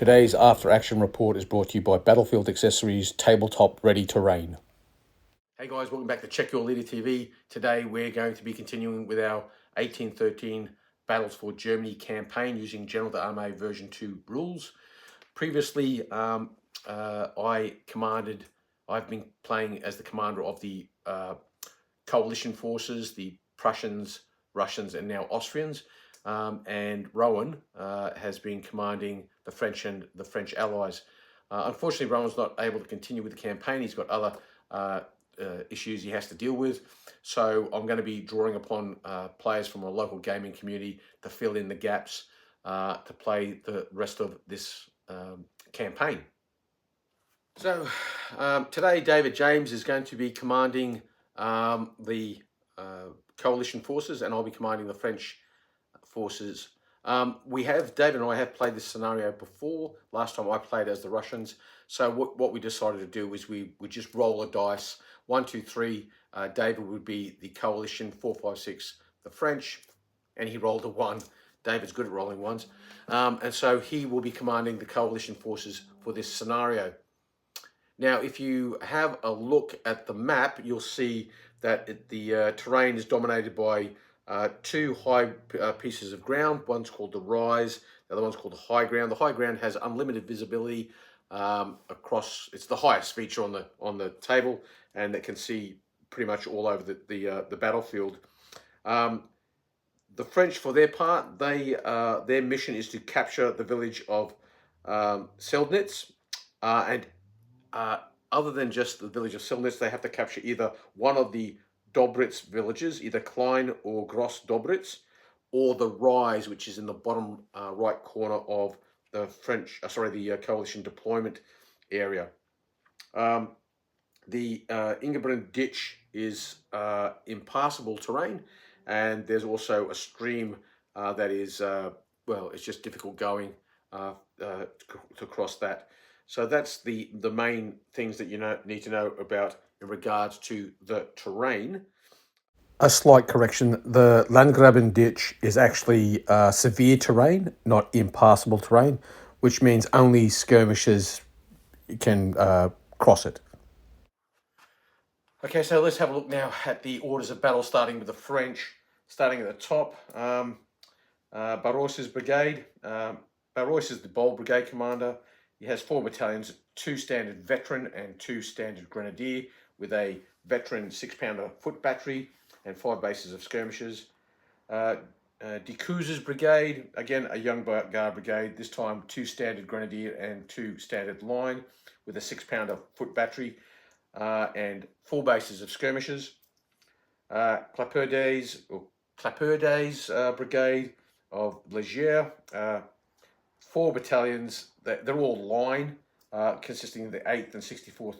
Today's After Action Report is brought to you by Battlefield Accessories Tabletop Ready Terrain. Hey guys, welcome back to Check Your Leader TV. Today we're going to be continuing with our 1813 Battles for Germany campaign using General AAR version 2 rules. Previously, I've been playing as the commander of the coalition forces, the Prussians, Russians, and now Austrians. And Rowan has been commanding the French and the French allies. Unfortunately, Rowan's not able to continue with the campaign. He's got other issues he has to deal with. So I'm going to be drawing upon players from a local gaming community to fill in the gaps to play the rest of this campaign. So today, David James is going to be commanding the coalition forces, and I'll be commanding the French forces. David and I have played this scenario before. Last time I played as the Russians. So what we decided to do is we would just roll a dice. 1, 2, 3. David would be the coalition. 4, 5, 6, the French. And he rolled a 1. David's good at rolling ones. And so he will be commanding the coalition forces for this scenario. Now, if you have a look at the map, you'll see that the terrain is dominated by two high pieces of ground. One's called the rise, the other one's called the high ground. The high ground has unlimited visibility across. It's the highest feature on the table, and it can see pretty much all over the battlefield. The French, for their part, their mission is to capture the village of Seldnitz, and other than just the village of Seldnitz, they have to capture either one of the Dobritz villages, either Klein or Gross Dobritz, or the Rise, which is in the bottom right corner of the coalition deployment area. The Ingebrand Ditch is impassable terrain, and there's also a stream that is, it's just difficult going to cross that. So that's the main things that you need to know about in regards to the terrain. A slight correction, the Landgraben Ditch is actually severe terrain, not impassable terrain, which means only skirmishers can cross it. Okay, so let's have a look now at the orders of battle, starting with the French. Starting at the top, Barros's brigade. Barros is the bold brigade commander. He has 4 battalions, 2 standard veteran and 2 standard grenadier, with a veteran 6-pounder foot battery and 5 bases of skirmishers. Decouse's brigade, again a young guard brigade, this time 2 standard grenadier and 2 standard line, with a 6-pounder foot battery and 4 bases of skirmishers. Claperday's brigade of Leger, 4 battalions, they're all line, consisting of the 8th and 64th,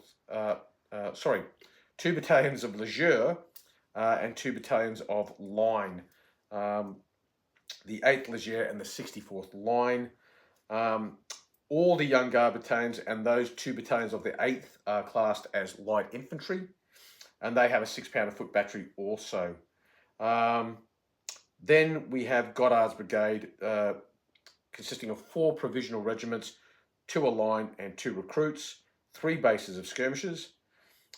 2 battalions of Leger and 2 battalions of line. The 8th Leger and the 64th line. All the young guard battalions and those 2 battalions of the 8th are classed as light infantry, and they have a 6-pounder foot battery also. Then we have Goddard's brigade, consisting of 4 provisional regiments, 2 line and 2 recruits, 3 bases of skirmishers.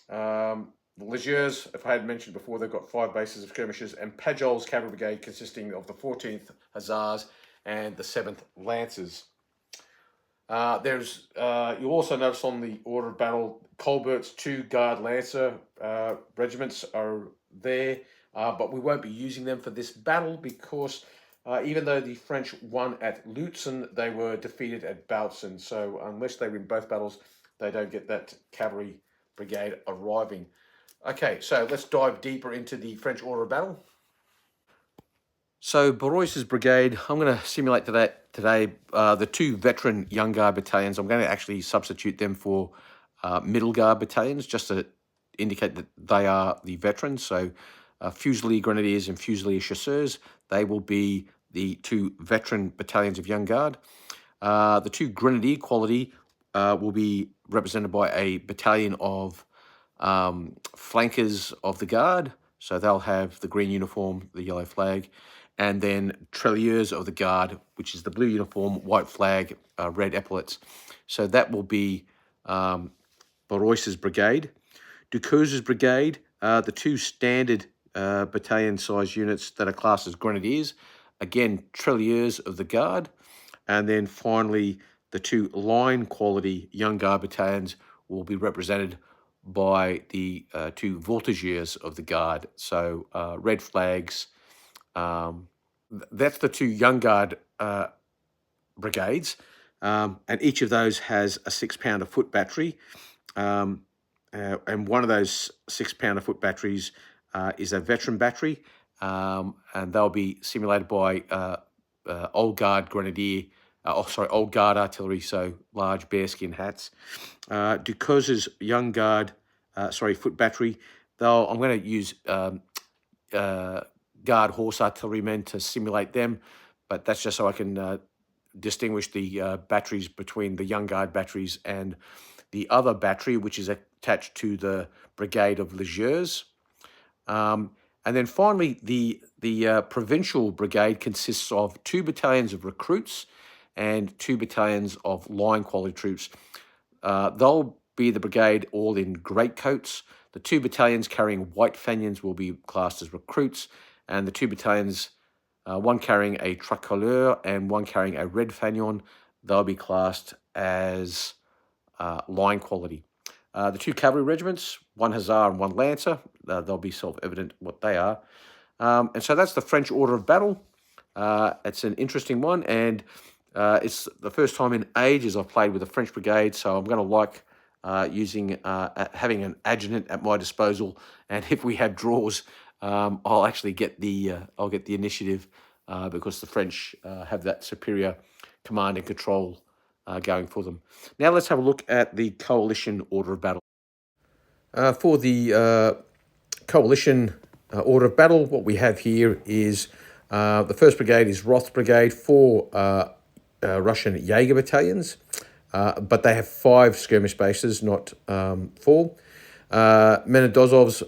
The Legers, if I had mentioned before, they've got 5 bases of skirmishers, and Pajol's cavalry brigade, consisting of the 14th Hussars and the 7th Lancers. You'll also notice on the order of battle, Colbert's 2 Guard Lancer regiments are there, but we won't be using them for this battle because even though the French won at Lutzen, they were defeated at Bautzen. So unless they win both battles, they don't get that cavalry brigade arriving. Okay, so let's dive deeper into the French order of battle. So Barros's brigade, I'm going to simulate today the 2 veteran young guard battalions. I'm going to actually substitute them for middle guard battalions just to indicate that they are the veterans. So Fusilier Grenadiers and Fusilier Chasseurs, they will be the 2 veteran battalions of young guard. The 2 Grenadier quality will be represented by a battalion of flankers of the guard. So they'll have the green uniform, the yellow flag, and then Tirailleurs of the guard, which is the blue uniform, white flag, red epaulets. So that will be Barois's brigade. Ducouse's brigade, the two standard battalion size units that are classed as grenadiers, again, tirailleurs of the guard. And then finally, the two line quality young guard battalions will be represented by the two voltigeurs of the guard. So red flags. That's the two young guard brigades. And each of those has a 6-pounder foot battery. And one of those 6-pounder foot batteries is a veteran battery. And they'll be simulated by old guard grenadier, old guard artillery, so large bearskin hats. Ducouse's young guard, foot battery, I'm going to use guard horse artillerymen to simulate them, but that's just so I can distinguish the batteries between the young guard batteries and the other battery, which is attached to the brigade of Legers. And then finally, the provincial brigade consists of 2 battalions of recruits and 2 battalions of line quality troops. They'll be the brigade all in greatcoats. The 2 battalions carrying white fanions will be classed as recruits, and the 2 battalions, one carrying a tricolore and one carrying a red fanion, they'll be classed as line quality. The 2 cavalry regiments, 1 hussar and 1 lancer, they'll be self-evident what they are. And so that's the French order of battle. It's an interesting one, and it's the first time in ages I've played with a French brigade, so I'm going to like having an adjutant at my disposal, and if we have draws, I'll actually get the initiative because the French have that superior command and control going for them. Now let's have a look at the coalition order of battle. For the coalition order of battle, what we have here is the 1st Brigade is Roth's Brigade, 4 Russian Jaeger battalions, but they have 5 skirmish bases, not 4. Menedozov's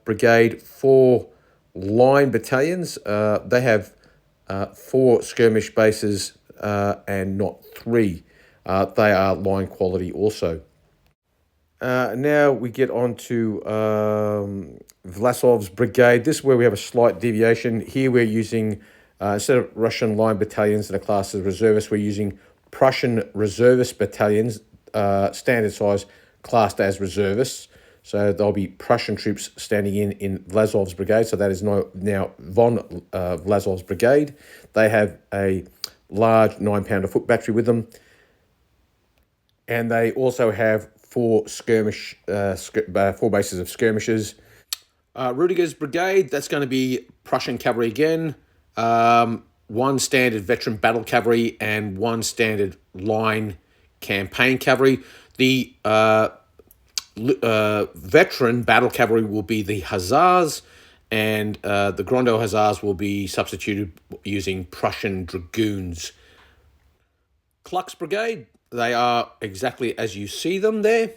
brigade, 4 line battalions. They have 4 skirmish bases and not 3. They are line quality also. Now we get on to Vlasov's brigade. This is where we have a slight deviation. Here we're using, instead of Russian line battalions that are classed as reservists, we're using Prussian reservist battalions, standard size, classed as reservists. So there'll be Prussian troops standing in Vlasov's brigade. So that is now von Vlasov's brigade. They have a large 9-pounder foot battery with them. And they also have 4 skirmish, 4 bases of skirmishers. Rudiger's brigade, that's going to be Prussian cavalry again. 1 standard veteran battle cavalry and 1 standard line campaign cavalry. The veteran battle cavalry will be the hussars, and the Grando hussars will be substituted using Prussian dragoons. Kluck's brigade, they are exactly as you see them there.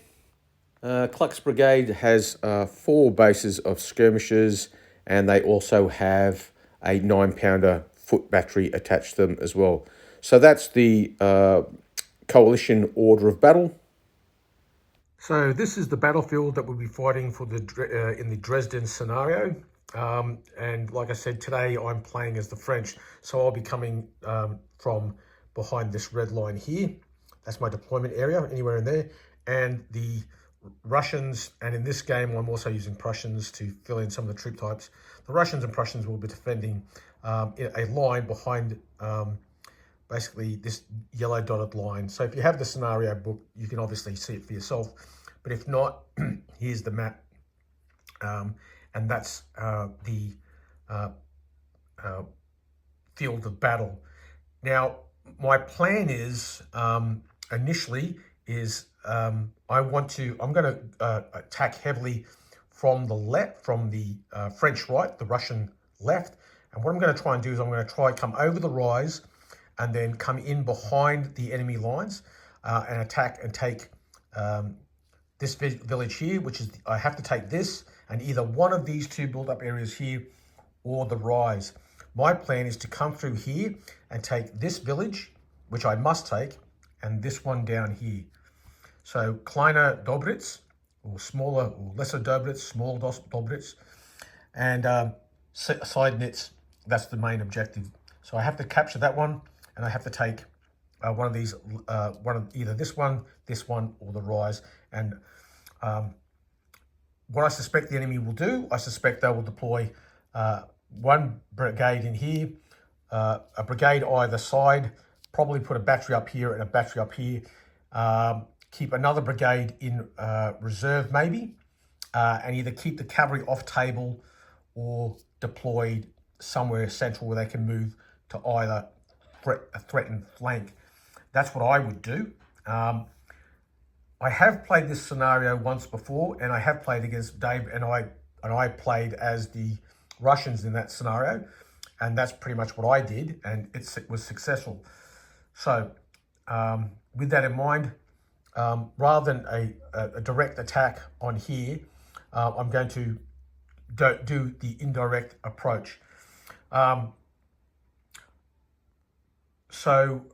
Kluck's brigade has 4 bases of skirmishers, and they also have a 9-pounder foot battery attached to them as well. So that's the coalition order of battle. So this is the battlefield that we'll be fighting for in the Dresden scenario. And like I said, today I'm playing as the French, so I'll be coming from behind this red line here. That's my deployment area, anywhere in there. And the Russians, and in this game I'm also using Prussians to fill in some of the troop types. The Russians and Prussians will be defending a line behind basically this yellow dotted line. So if you have the scenario book, you can obviously see it for yourself. But if not, here's the map. And that's the field of battle. Now, my plan is, initially, is I'm going to attack heavily from the left, from the French right, the Russian left. And what I'm going to try and do is I'm going to try come over the rise and then come in behind the enemy lines and attack and take this village here, which is, I have to take this and either one of these 2 build-up areas here or the rise. My plan is to come through here and take this village, which I must take, and this one down here. So kleiner Dobrits, or smaller or lesser Dobrits, small Dobrits, and side nits. That's the main objective. So I have to capture that one, and I have to take one of these, either this one, or the rise. And what I suspect the enemy will do, I suspect they will deploy one brigade in here, a brigade either side, probably put a battery up here and a battery up here, keep another brigade in reserve maybe, and either keep the cavalry off table or deployed somewhere central where they can move to either threaten flank. That's what I would do. I have played this scenario once before, and I have played against Dave, and I played as the Russians in that scenario, and that's pretty much what I did, and it was successful. So with that in mind, rather than a direct attack on here, I'm going to do the indirect approach. So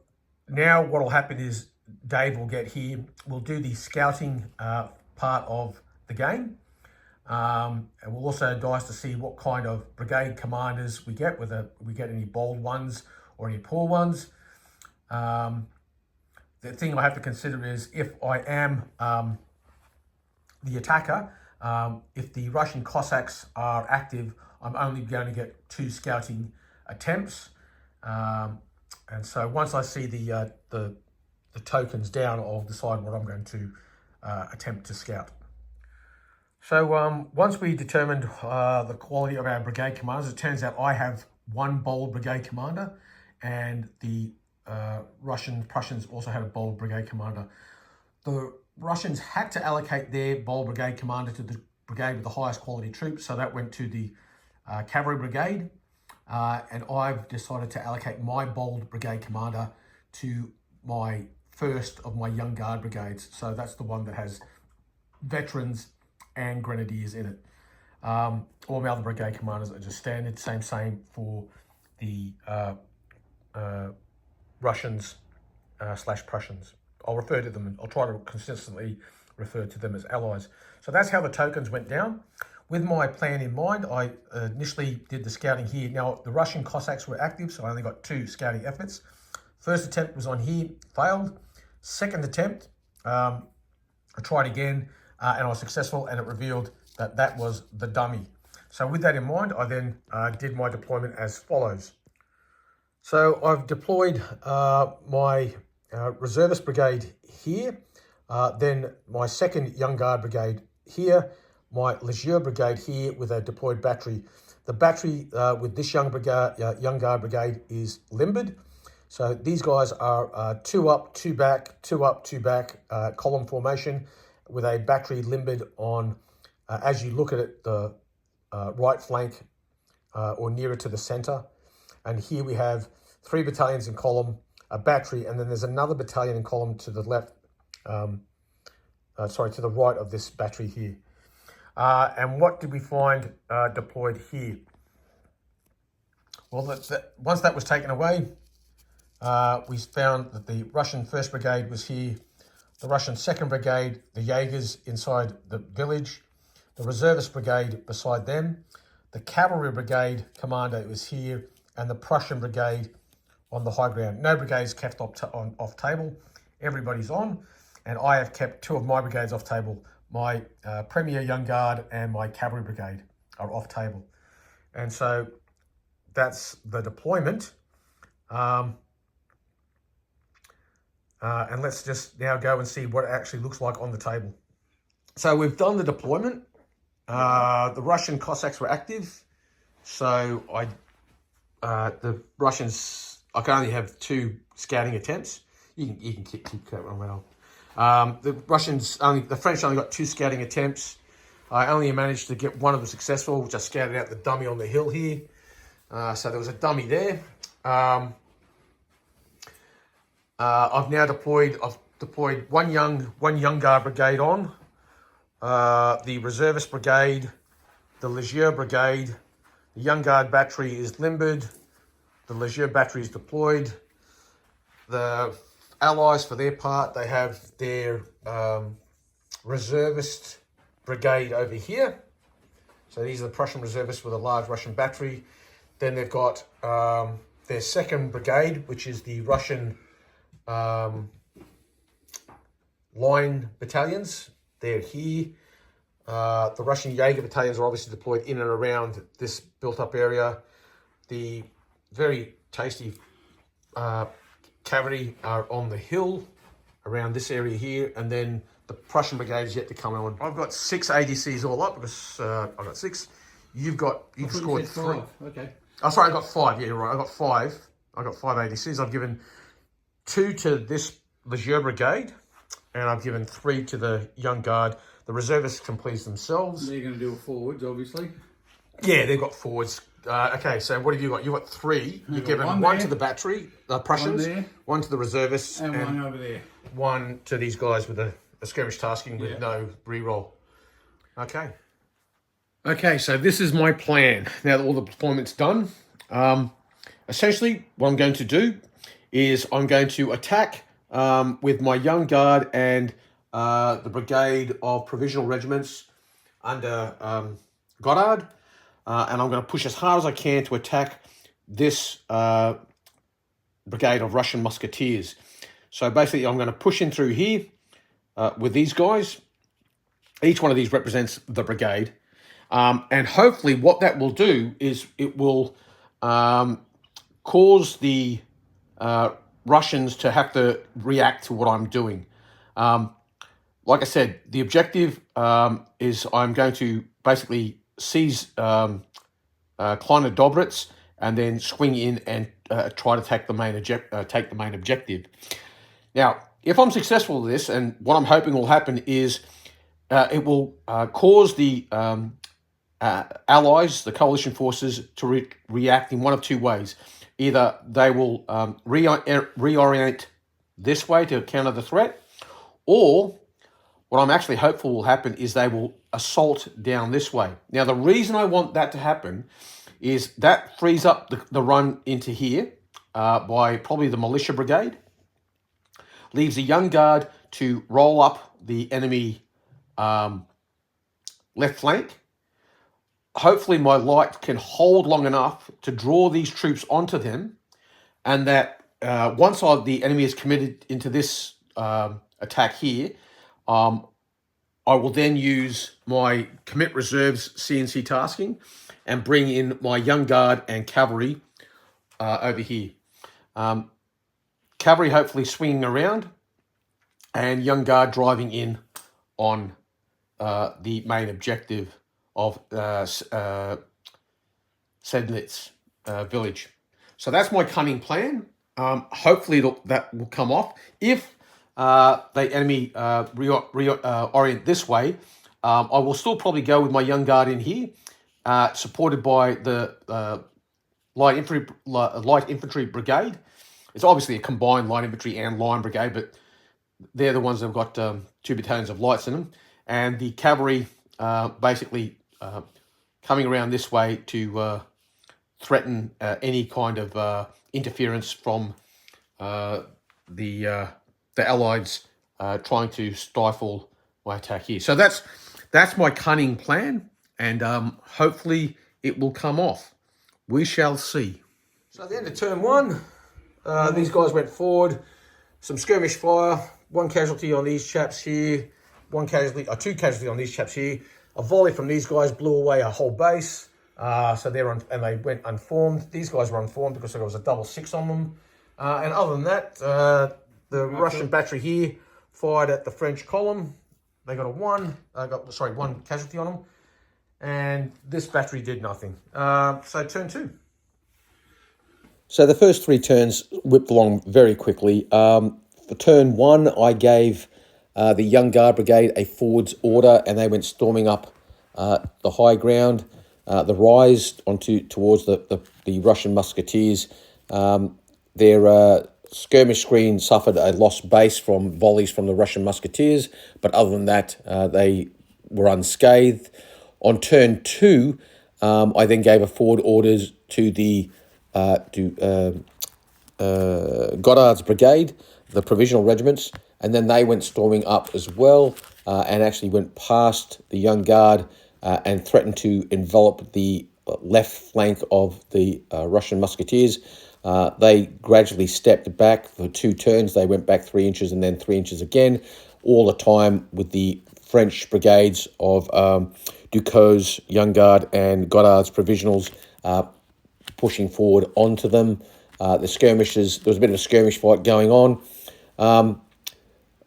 now what will happen is Dave will get here, we'll do the scouting part of the game, and we'll also dice to see what kind of brigade commanders we get, whether we get any bold ones or any poor ones. The thing I have to consider is if I am the attacker, if the Russian Cossacks are active, I'm only going to get 2 scouting attempts. And so once I see the tokens down, I'll decide what I'm going to attempt to scout. So once we determined the quality of our brigade commanders, it turns out I have 1 bold brigade commander, and the Prussians also had a bold brigade commander. The Russians had to allocate their bold brigade commander to the brigade with the highest quality troops, so that went to the cavalry brigade, and I've decided to allocate my bold brigade commander to my first of my young guard brigades. So that's the one that has veterans and grenadiers in it. All my other brigade commanders are just standard, same for the Russians / Prussians. I'll refer to them, I'll try to consistently refer to them as allies. So that's how the tokens went down. With my plan in mind, I initially did the scouting here. Now, the Russian Cossacks were active, so I only got 2 scouting efforts. First attempt was on here, failed. Second attempt, I tried again, and I was successful, and it revealed that that was the dummy. So with that in mind, I then did my deployment as follows. So I've deployed my reservist brigade here, then my second young guard brigade here, my Legion brigade here with a deployed battery. The battery with this young guard brigade is limbered. So these guys are 2 up, 2 back, 2 up, 2 back column formation with a battery limbered on, as you look at it, the right flank or nearer to the center. And here we have 3 battalions in column, a battery, and then there's another battalion in column to the left, to the right of this battery here. And what did we find deployed here? Well, once that was taken away, we found that the Russian 1st Brigade was here, the Russian 2nd Brigade, the Jaegers inside the village, the Reservist Brigade beside them, the Cavalry Brigade commander was here, and the Prussian Brigade on the high ground. No brigades kept off table. Everybody's on, and I have kept 2 of my brigades off table. My Premier Young Guard and my Cavalry Brigade are off table. And so that's the deployment. And let's just now go and see what it actually looks like on the table. So we've done the deployment. The Russian Cossacks were active. So the Russians, I can only have 2 scouting attempts. You can keep that one around. The French only got 2 scouting attempts. I only managed to get one of them successful, which I scouted out the dummy on the hill here. So there was a dummy there. I've now deployed one young guard brigade on, the reservist brigade, the Legion brigade. The young guard battery is limbered. The Legion battery is deployed. The Allies, for their part, they have their reservist brigade over here. So these are the Prussian reservists with a large Russian battery. Then they've got their second brigade, which is the Russian line battalions. They're here. The Russian Jaeger battalions are obviously deployed in and around this built-up area. The very tasty cavalry are on the hill around this area here, and then the Prussian brigade is yet to come on. I've got 6 ADCs all up because I've got 6. You've scored 3. Okay. Oh, sorry, I got 5. Yeah, you're right. I got 5. I got 5 ADCs. I've given 2 to this Leger brigade, and I've given 3 to the Young Guard. The reservists can please themselves. They're going to do forwards, obviously. Yeah, they've got forwards. Okay, so what have you got? You've got 3. You've given one to the battery, the Prussians, one to the reservists, and one over there. 1 to these guys with a skirmish tasking with no re-roll. Okay. Okay, so this is my plan. Now that all the deployment's done, essentially what I'm going to do is I'm going to attack with my Young Guard and the brigade of provisional regiments under Goddard, and I'm going to push as hard as I can to attack this brigade of Russian musketeers. So basically I'm going to push in through here with these guys. Each one of these represents the brigade. And hopefully what that will do is it will cause the Russians to have to react to what I'm doing. Like I said, the objective is I'm going to basically seize Kleine Dobritz and then swing in and try to take the main objective. Now, if I'm successful with this, and what I'm hoping will happen is it will cause the allies, the coalition forces, to react in one of 2 ways. Either they will reorient this way to counter the threat, or what I'm actually hopeful will happen is they will assault down this way. Now, the reason I want that to happen is that frees up the run into here by probably the militia brigade, leaves the Young Guard to roll up the enemy left flank. Hopefully my light can hold long enough to draw these troops onto them, and that once the enemy is committed into this attack here, I will then use my commit reserves CNC tasking and bring in my Young Guard and cavalry over here. Cavalry hopefully swinging around, and Young Guard driving in on the main objective of Sedlitz village. So that's my cunning plan. Hopefully that will come off. If the enemy reorient this way, I will still probably go with my Young Guard in here, supported by the light infantry brigade. It's obviously a combined light infantry and line brigade, but they're the ones that have got 2 battalions of lights in them, and the cavalry basically coming around this way to threaten any kind of interference from the Allies trying to stifle my attack here. So that's my cunning plan, and hopefully it will come off. We shall see. So at the end of turn 1, these guys went forward, some skirmish fire, 1 casualty on these chaps here, 2 casualty on these chaps here. A volley from these guys blew away a whole base. So they went unformed. These guys were unformed because there was a double 6 on them. And other than that, the Russian battery here fired at the French column. They got 1 casualty on them. And this battery did nothing. So turn 2. So the first 3 turns whipped along very quickly. For turn 1, I gave the Young Guard Brigade a forwards order, and they went storming up the high ground, the rise towards the Russian musketeers. Their skirmish screen suffered a lost base from volleys from the Russian musketeers, but other than that, they were unscathed. On turn 2, I then gave a forward orders to the Goddard's brigade. the provisional regiments, and then they went storming up as well, and actually went past the Young Guard and threatened to envelop the left flank of the Russian musketeers. They gradually stepped back for 2 turns. They went back 3 inches and then 3 inches again, all the time with the French brigades of Ducos, Young Guard, and Goddard's provisionals pushing forward onto them. The skirmishes, there was a bit of a skirmish fight going on.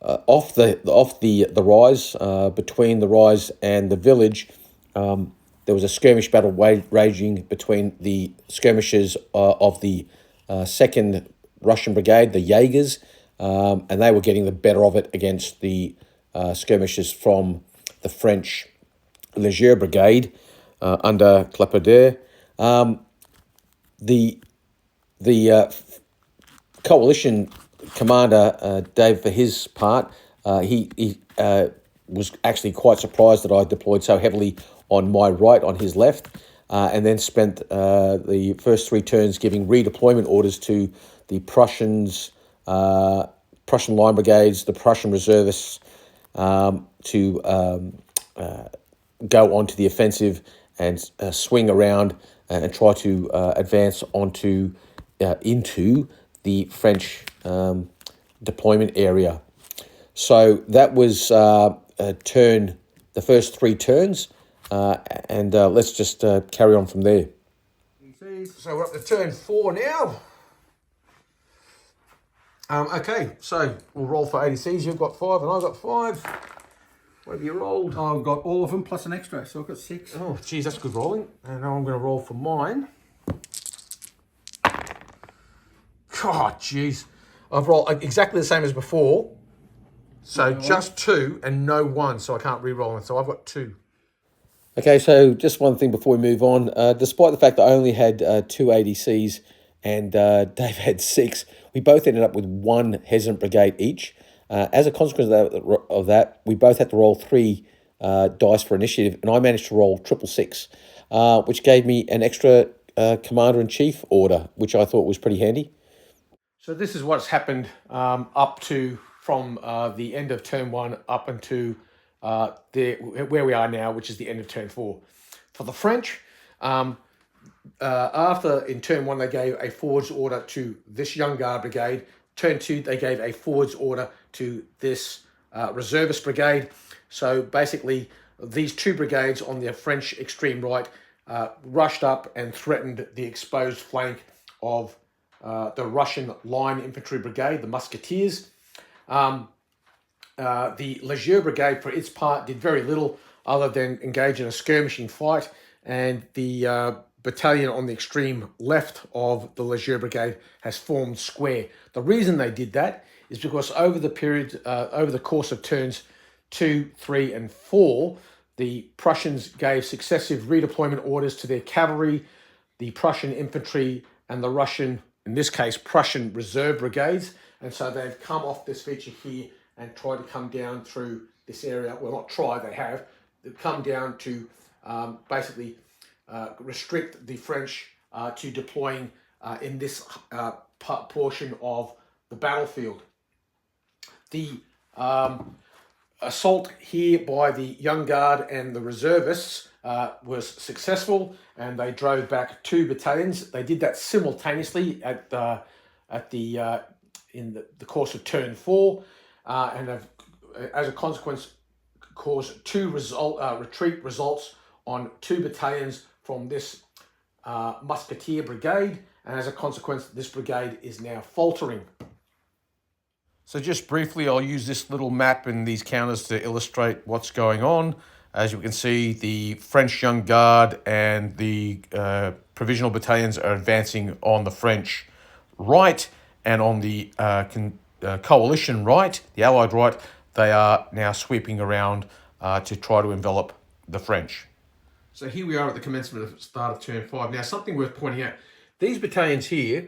Off the rise, between the rise and the village, there was a skirmish battle raging between the skirmishers of the 2nd Russian Brigade, the Jaegers, and they were getting the better of it against the skirmishers from the French Leger Brigade under Claparède. The coalition commander, Dave, for his part, he was actually quite surprised that I deployed so heavily on my right, on his left, and then spent the first 3 turns giving redeployment orders to the Prussians, Prussian line brigades, the Prussian reservists, to go onto the offensive and swing around and try to advance into the French deployment area. So that was the first 3 turns, and let's just carry on from there. So we're up to turn 4 now. Okay, so we'll roll for ADCs. You've got 5 and I've got 5. What have you rolled? I've got all of them plus an extra, so I've got 6. Oh, geez, that's good rolling. And now I'm going to roll for mine. God, geez. I've rolled exactly the same as before. So just 2 and no 1, so I can't re-roll it. So I've got 2. Okay, so just one thing before we move on. Despite the fact that I only had 2 ADCs and Dave had 6, we both ended up with 1 Hesitant Brigade each. As a consequence of that, we both had to roll 3 dice for initiative, and I managed to roll 666, which gave me an extra Commander-in-Chief order, which I thought was pretty handy. So this is what's happened up to from the end of turn 1 up into where we are now, which is the end of turn 4. For the French, after in turn 1 they gave a forwards order to this Young Guard brigade. Turn 2 they gave a forwards order to this reservist brigade. So basically these 2 brigades on the French extreme right rushed up and threatened the exposed flank of the Russian line infantry brigade, the musketeers. The Leger brigade, for its part, did very little other than engage in a skirmishing fight, and the battalion on the extreme left of the Leger brigade has formed square. The reason they did that is because over the course of turns 2, 3, and 4, the Prussians gave successive redeployment orders to their cavalry, the Prussian infantry, and the Russian, in this case, Prussian reserve brigades. And so they've come off this feature here and tried to come down through this area. Well, not try, they have. They've come down to basically restrict the French to deploying in this portion of the battlefield. The assault here by the Young Guard and the reservists was successful, and they drove back 2 battalions. They did that simultaneously in the course of turn 4, and have, as a consequence, caused 2 retreat results on 2 battalions from this musketeer brigade, and as a consequence, this brigade is now faltering. So just briefly, I'll use this little map and these counters to illustrate what's going on. As you can see, the French Young Guard and the provisional battalions are advancing on the French right, and on the coalition right, the Allied right, they are now sweeping around to try to envelop the French. So here we are at the commencement of the start of turn 5. Now, something worth pointing out, these battalions here,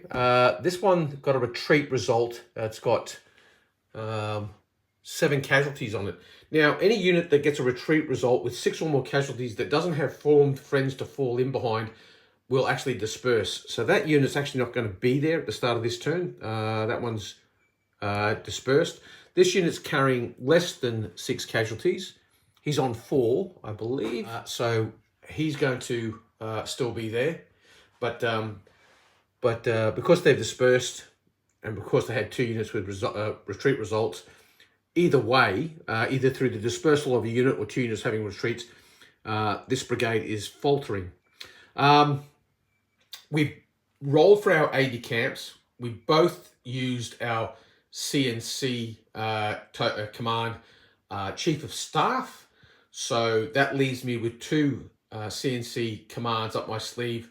this one got a retreat result. It's got 7 casualties on it. Now, any unit that gets a retreat result with 6 or more casualties that doesn't have formed friends to fall in behind will actually disperse. So that unit's actually not going to be there at the start of this turn. That one's dispersed. This unit's carrying less than 6 casualties. He's on 4, I believe. So he's going to still be there. But because they've dispersed and because they had 2 units with retreat results, either way, either through the dispersal of a unit or 2 units having retreats, this brigade is faltering. We've rolled for our AD camps. We both used our CNC command chief of staff. So that leaves me with 2 CNC commands up my sleeve,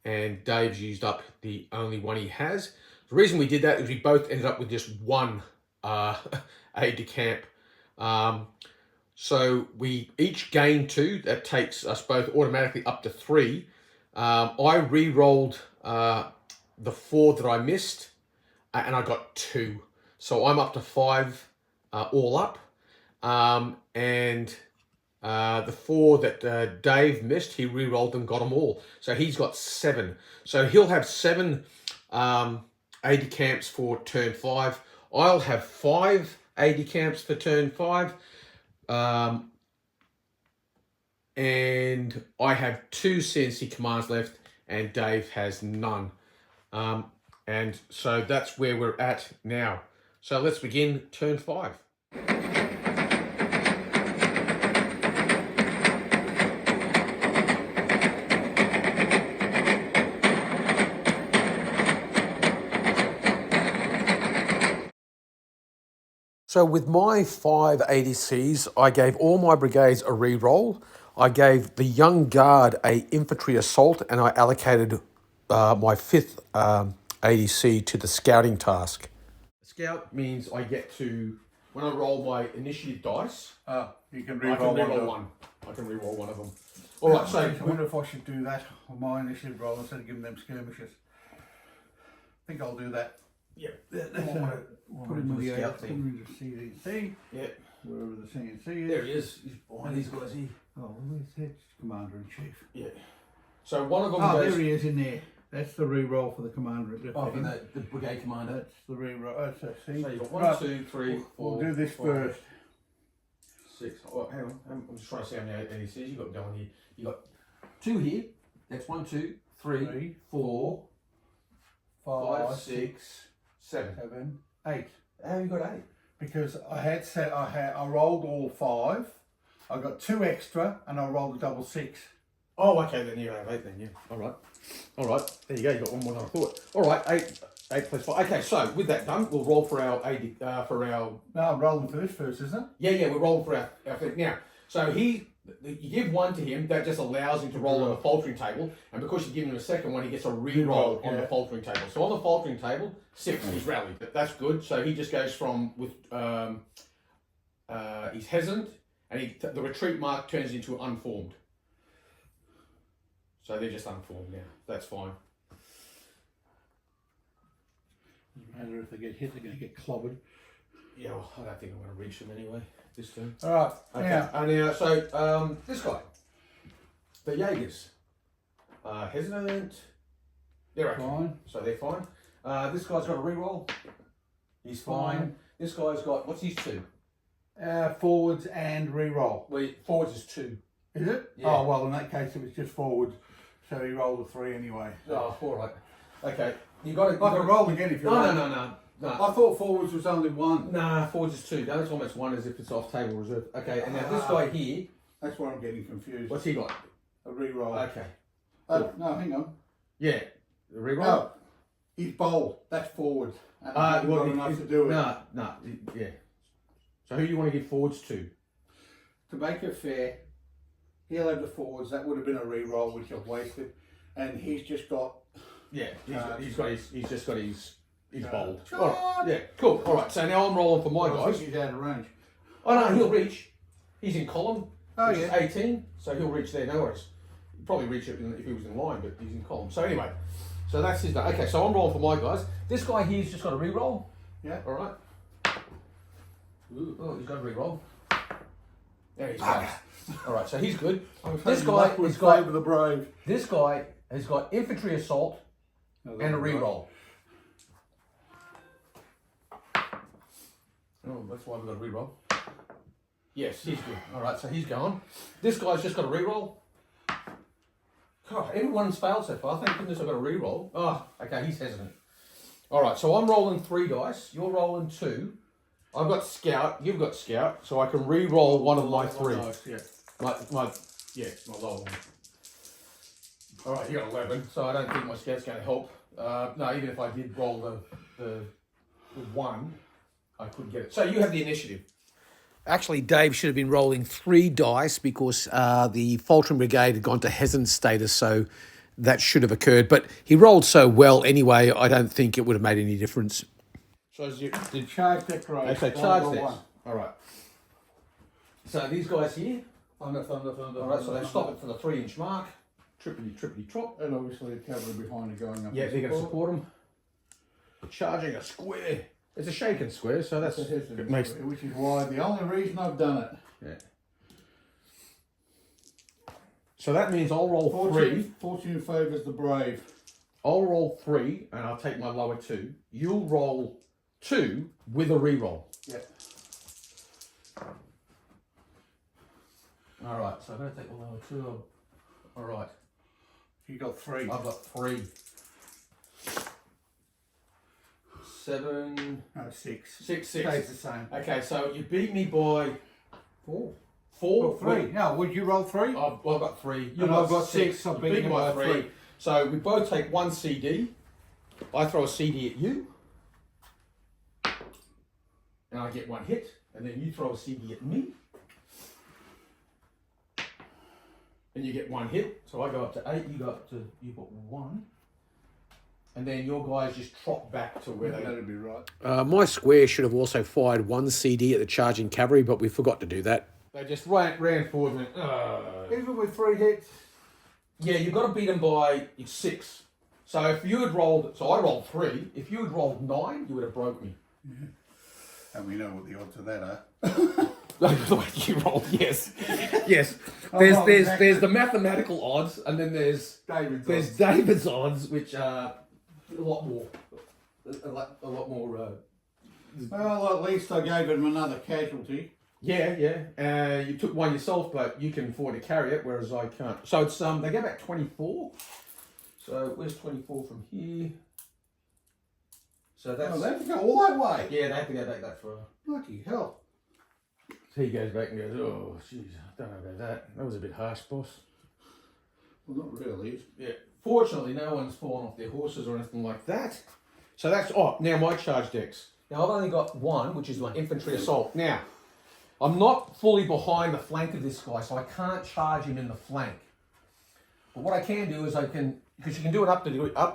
and Dave's used up the only one he has. The reason we did that is we both ended up with just 1 aide de camp. So we each gain 2. That takes us both automatically up to 3. I re-rolled the 4 that I missed, and I got 2. So I'm up to 5 all up. And the 4 that Dave missed, he re-rolled them, got them all. So he's got 7. So he'll have 7 AD camps for turn 5. I'll have 5 AD camps for turn 5. And I have 2 CNC commands left, and Dave has none. And so that's where we're at now. So let's begin turn 5. So with my 5 ADCs, I gave all my brigades a re-roll. I gave the Young Guard a infantry assault, and I allocated my 5th ADC to the scouting task. Scout means I get to, when I roll my initiative dice, You can I can re-roll re-roll 1. I can re-roll 1 of them. All right, so I wonder if I should do that on my initiative roll instead of giving them skirmishes. I think I'll do that. yeah, Let's put him in the scout team. into CNC, Yeah, wherever the CNC is. there he is. He's behind these guys here. Oh, where's that? Commander in Chief. Yeah. So one of them Oh, goes. there he is in there. That's the re-roll for the commander. Oh, for the brigade commander. That's the re-roll. That's a C. So you've got 1, Right, 2, 3, 4. We'll do this 5, first. 6. Oh, hang on. I'm just trying to see how many ADCs you've got going here. You've got 2 here. That's 1, 2, 3, 4, 5, 6, 7. 7, 8. How have you got 8? Because I rolled all 5. I got 2 extra, and I rolled a double 6. Oh, okay, then you have 8 then, yeah. All right. There you go. You got 1 more than I thought. All right, 8 plus 5. Okay, so with that done, we'll roll for our No, I'm rolling for this first, isn't it? Yeah, we're rolling for our thing. Now, so you give 1 to him, that just allows him to roll on the faltering table, and because you give him a second one, he gets a re-roll on the faltering table. So on the faltering table, 6, he's rallied. That's good. So he just goes from with he's hesitant, and the retreat mark turns into unformed. So they're just unformed now. That's fine. Doesn't matter if they get hit, they're going to get clobbered. Yeah, well, I don't think I'm going to reach them anyway this turn. All right. Okay. Now, And so this guy, the Jaegers, hesitant. They're okay. Fine. So they're fine. This guy's got a re-roll. He's fine. This guy's got, what's his 2? forwards and re-roll. Well, forwards is 2. Is it? Yeah. Oh, well, in that case, it was just forwards. So he rolled a 3 anyway. Oh, all right. Okay. You got it. I can roll again if you like. No. I thought forwards was only 1. Nah, forwards is 2. That's almost 1 as if it's off table reserve. Okay, and now this guy here, That's where I'm getting confused. what's he got? A re-roll. Okay. No, hang on. Yeah. The re-roll? No, he's bold. That's forward. And I haven't got enough to do it. No, yeah. So who do you want to give forwards to? To make it fair, he'll have the forwards. That would have been a re-roll, which I've wasted. And he's just got... Yeah, he's just got his bold. Charge! All right, yeah, cool. All right, so now I'm rolling for my I guys. think he's out of range. Oh no, he'll reach. He's in column. Oh, which yeah. is 18, so he'll reach there. No worries. He'd probably reach it if he was in line, but he's in column. So anyway, so that's his. Okay, so I'm rolling for my guys. This guy here's just got a re-roll. Yeah. All right. Ooh, oh, he's got a re-roll. There he's got. All right, so he's good. This guy has got the brave. This guy has got infantry assault and a re-roll. Oh, that's why we've got to re-roll. Yes, he's good. All right, so he's going. This guy's just got a re-roll. God, everyone's failed so far. Thank goodness I've got a re-roll. Oh, okay, he's hesitant. All right, so I'm rolling 3 dice. You're rolling 2. I've got Scout. You've got Scout. So I can re-roll one of my 3. Yeah. My lower one. All right, you got 11. So I don't think my Scout's going to help. No, even if I did roll the 1, I couldn't get it. So you have the initiative. Actually, Dave should have been rolling 3 dice because the faltering brigade had gone to hesitant status, so that should have occurred. But he rolled so well anyway, I don't think it would have made any difference. So The charge decoration. okay, charge decks. All right. So these guys here. Thunder. All right, so they stop it for the 3-inch mark. Trippity trop. And obviously the cavalry behind are going up. Yeah, they're going to support them. Charging a square. It's a shaken square, so that's It makes, which is why the only reason I've done it. Yeah. So that means I'll roll 3. Fortune favours the brave. I'll roll 3, and I'll take my lower 2. You'll roll 2 with a re-roll. Yeah. All right, so I'm going to take the lower 2. All right. You got 3. I've got 3. 7. No, 6. 6. Stays the same. Okay, so you beat me by 4. 4. 3. No, would you roll 3? I've got 3. And I've got 6. I've beaten you by 3. So we both take 1 CD. I throw a CD at you. And I get 1 hit. And then you throw a CD at me. And you get 1 hit. So I go up to 8. You got 1. And then your guys just trot back to where they... That'd be right. My square should have also fired 1 CD at the charging cavalry, but we forgot to do that. They just ran forward and went, Even with 3 hits. yeah, you've got to beat them by 6. So if you had rolled... So I rolled 3. If you had rolled 9, you would have broke me. Yeah. And we know what the odds of that are. The way you rolled, yes. Yes. There's the mathematical odds, and then there's David's odds, which are a lot more. Well, at least I gave him another casualty. Yeah. You took 1 yourself, but you can afford to carry it, whereas I can't. So it's they go back 24. So where's 24 from here? So that's. They have to go all that way. Yeah, they have to go back that far. Bloody hell. So he goes back and goes, oh, jeez, I don't know about that. That was a bit harsh, boss. Well, not really. Yeah. Fortunately, no one's fallen off their horses or anything like that. So that's, now my charge decks. Now I've only got 1, which is my infantry assault. Now, I'm not fully behind the flank of this guy, so I can't charge him in the flank. But what I can do is because you can do it up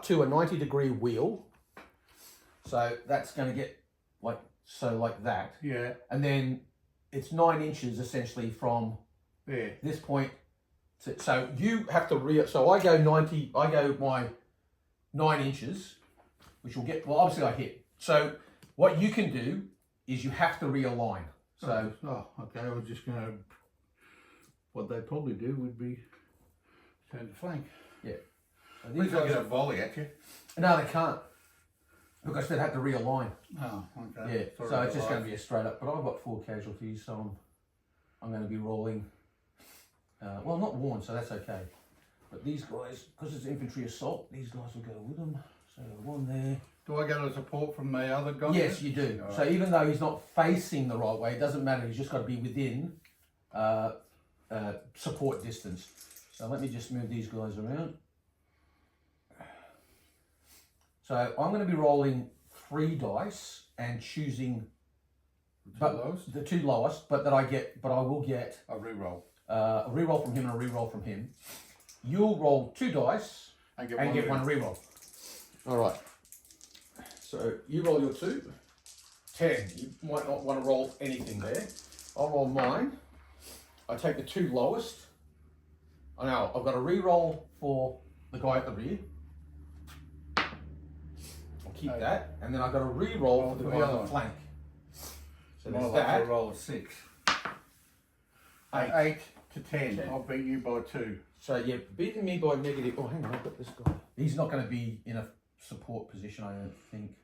to a 90-degree wheel. So that's going to get like that. Yeah. And then it's 9 inches essentially from this point. So you have to so I go my 9 inches, which will get, well, obviously I hit. So what you can do is you have to realign. So. Okay, I was just going to, what they'd probably do would be turn the flank. Yeah. At least I get a volley at you. No, they can't. Because they'd have to realign. Oh, okay. Yeah, Sorry so it's just about going to be a straight up. But I've got 4 casualties, so I'm going to be rolling. Well, not worn, so that's okay. But these guys, because it's infantry assault, these guys will go with them. So 1 there. Do I get a support from the other guy? Yes, you do. All so right. even though he's not facing the right way, it doesn't matter. He's just got to be within support distance. So let me just move these guys around. So I'm going to be rolling 3 dice and choosing the 2 lowest, but I will get a reroll. A reroll from him and a reroll from him. You'll roll 2 dice and get 1 reroll. All right. So you roll your 2. 10. You might not want to roll anything there. I'll roll mine. I take the 2 lowest. Now I've got a reroll for the guy at the rear. I'll keep that, and then I've got a reroll for the guy on the flank. So there's that. A roll of 6. 8 to 10. I'll beat you by 2. So yeah, beating me by negative. Oh, hang on, I've got this guy. He's not going to be in a support position, I don't think.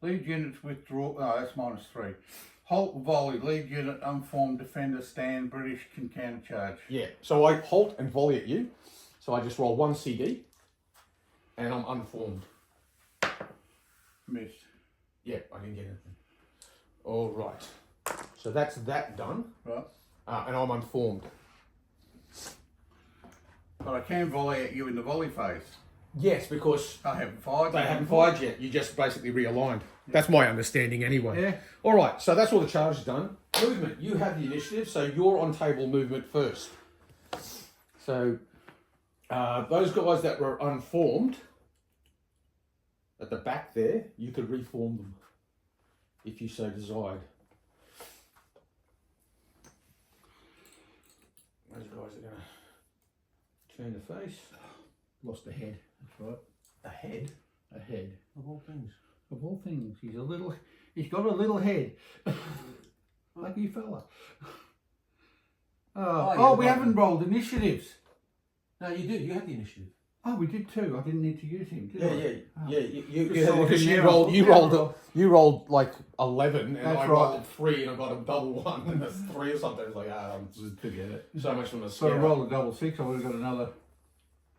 Lead units withdraw. Oh, that's -3. Halt volley. Lead unit unformed defender stand. British can countercharge. Yeah. So I halt and volley at you. So I just roll 1 CD, and I'm unformed. Missed. Yeah, I didn't get anything. All right. So that's that done, Right. and I'm unformed. But I can volley at you in the volley phase. Yes, because I haven't fired. they haven't fired yet. You just basically realigned. That's my understanding anyway. Yeah. All right, so that's all the charge done. Movement, you have the initiative, so you're on table movement first. So those guys that were unformed at the back there, you could reform them if you so desired. Those guys are going to turn the face. Lost a head. That's right. A head? A head. Of all things. Of all things, he's got a little head. Lucky fella. We haven't rolled initiatives. No, you do. You have the initiative. Oh, we did too. I didn't need to use him, did I? You rolled like 11, and That's I right. rolled 3, and I got a double 1, and that's 3 or something. It's like, Forget it. so much from the So I scale. rolled a double 6, I would have got another.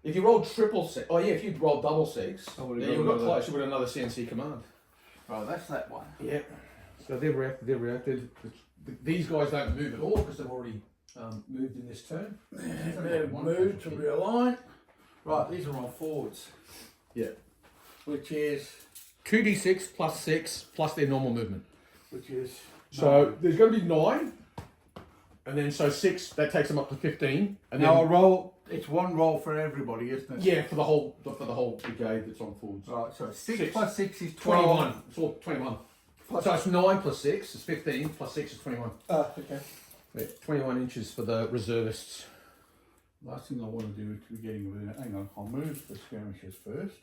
If you rolled triple 6, if you'd rolled double 6, I would've then got you got another- close. You would have another CNC command. Right, that's that one. Yeah. So they've reacted. These guys don't move at all because they've already moved in this turn. They've moved to realign. Right, these are all forwards. Yeah. Which is 2d6 plus 6 plus their normal movement. so There's going to be 9, and then 6 that takes them up to 15, and now then a roll. It's one roll for everybody, isn't it? yeah for the whole brigade that's on forwards. Right, so 6 Six. plus 6 is 21. It's all 21. So it's 9 plus 6 is 15 plus 6 is 21. Okay. Yeah, 21 inches for the reservists. Last thing I want to do is to be getting rid of. Hang on, I'll move the skirmishers first.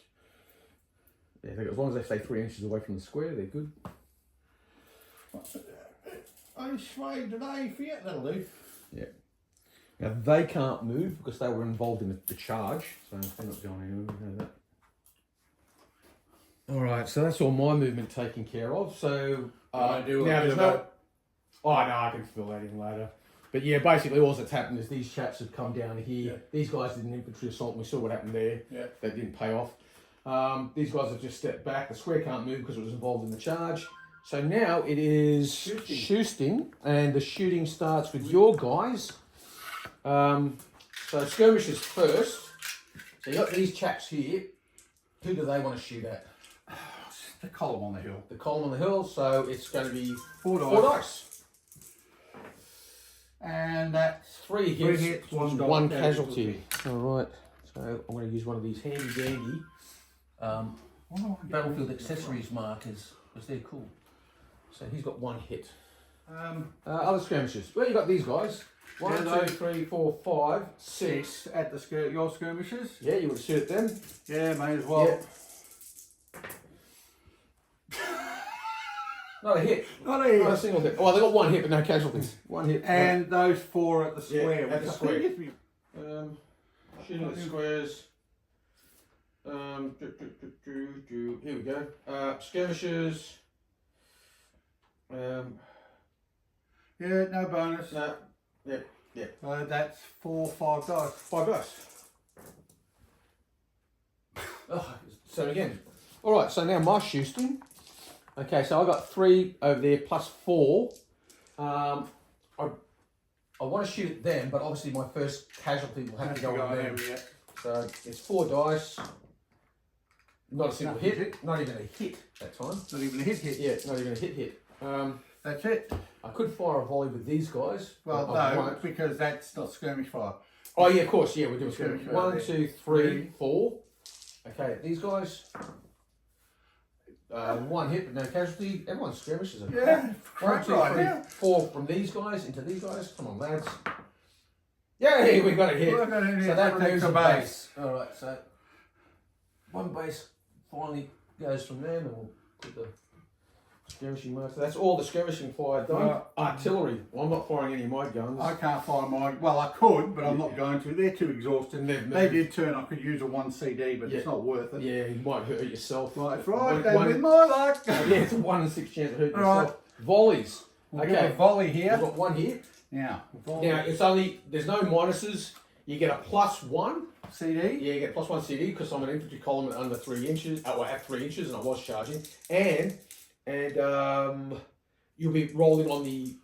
Yeah, as long as they stay 3 inches away from the square, they're good. I swayed today, forget that'll do. Yeah. Now they can't move because they were involved in the charge, so they're not going anywhere. We know that. All right, so that's all my movement taken care of. So I do now a there's bit no. about- Oh no, I can fill that in later. But yeah, basically all that's happened is these chaps have come down here. Yeah. These guys did an infantry assault, and we saw what happened there. Yeah. That didn't pay off. These guys have just stepped back. The square can't move because it was involved in the charge. So now it is shooting, and the shooting starts with your guys. So skirmishers first. So you got these chaps here. Who do they want to shoot at? The column on the hill. The column on the hill. So it's going to be 4 dice. 4 dice. And that's 3 hits, 3 hits, one, one casualty. All right. So I'm going to use one of these handy dandy battlefield accessories markers because they're cool. So he's got 1 hit. Other skirmishers. Well, you got these guys. 1, Yeah, 2, 3, 4, 5, 6. 6 at the your skirmishers. Yeah, you would shoot at them. Yeah, may as well. Yeah. Not a hit. Not a hit. Not a single hit. Oh, they got 1 hit, but no casualties. 1 hit. And those 4 at the square. at the which I square. think is- Shooting at squares. Here we go. Skirmishers. Yeah, no bonus. No. Yeah. That's 4, 5 dice. 5 dice. So again. All right. So now my shooting. Okay. So I got 3 over there plus 4. I want to shoot at them, but obviously my first casualty will have to go on them. Yeah. So it's 4 dice. Not a single Nothing hit. Not even a hit that time. Not even a hit. Yeah, not even a hit. That's it. I could fire a volley with these guys. Well, but I no, won't. because that's not skirmish fire. Oh yeah, of course. Yeah, we're doing Skirmish skirmish. fire 1, there. 2, 3, 4. Okay, these guys. 1 hit, but no casualty. Everyone's skirmishes. Yeah, 1, crap 2, right 3, now. 4 from these guys into these guys. Come on, lads. Yay, we got a hit. We're gonna So that protect moves the a base. base. All right, so 1 base finally goes from them, and we'll put the Skirmishing mode. So that's all the skirmishing fire done. Right. Artillery. Well, I'm not firing any of my guns. I can't find mine. Well, I could, but I'm not going to. They're too exhausted. And they've They moved. did turn. I could use a 1 CD, but Yeah. it's not worth it. Yeah, you might hurt yourself. That's right. One- With my luck. yeah, it's a 1 in 6 chance to hurt Right. yourself. Volleys. We'll give a Okay. volley We've here. got one here. Now, Now, it's only, there's no minuses. You get a +1. CD. Yeah, you get +1 CD because I'm an infantry column at under 3 inches. Well, at 3 inches, and I was charging. And you'll be rolling on the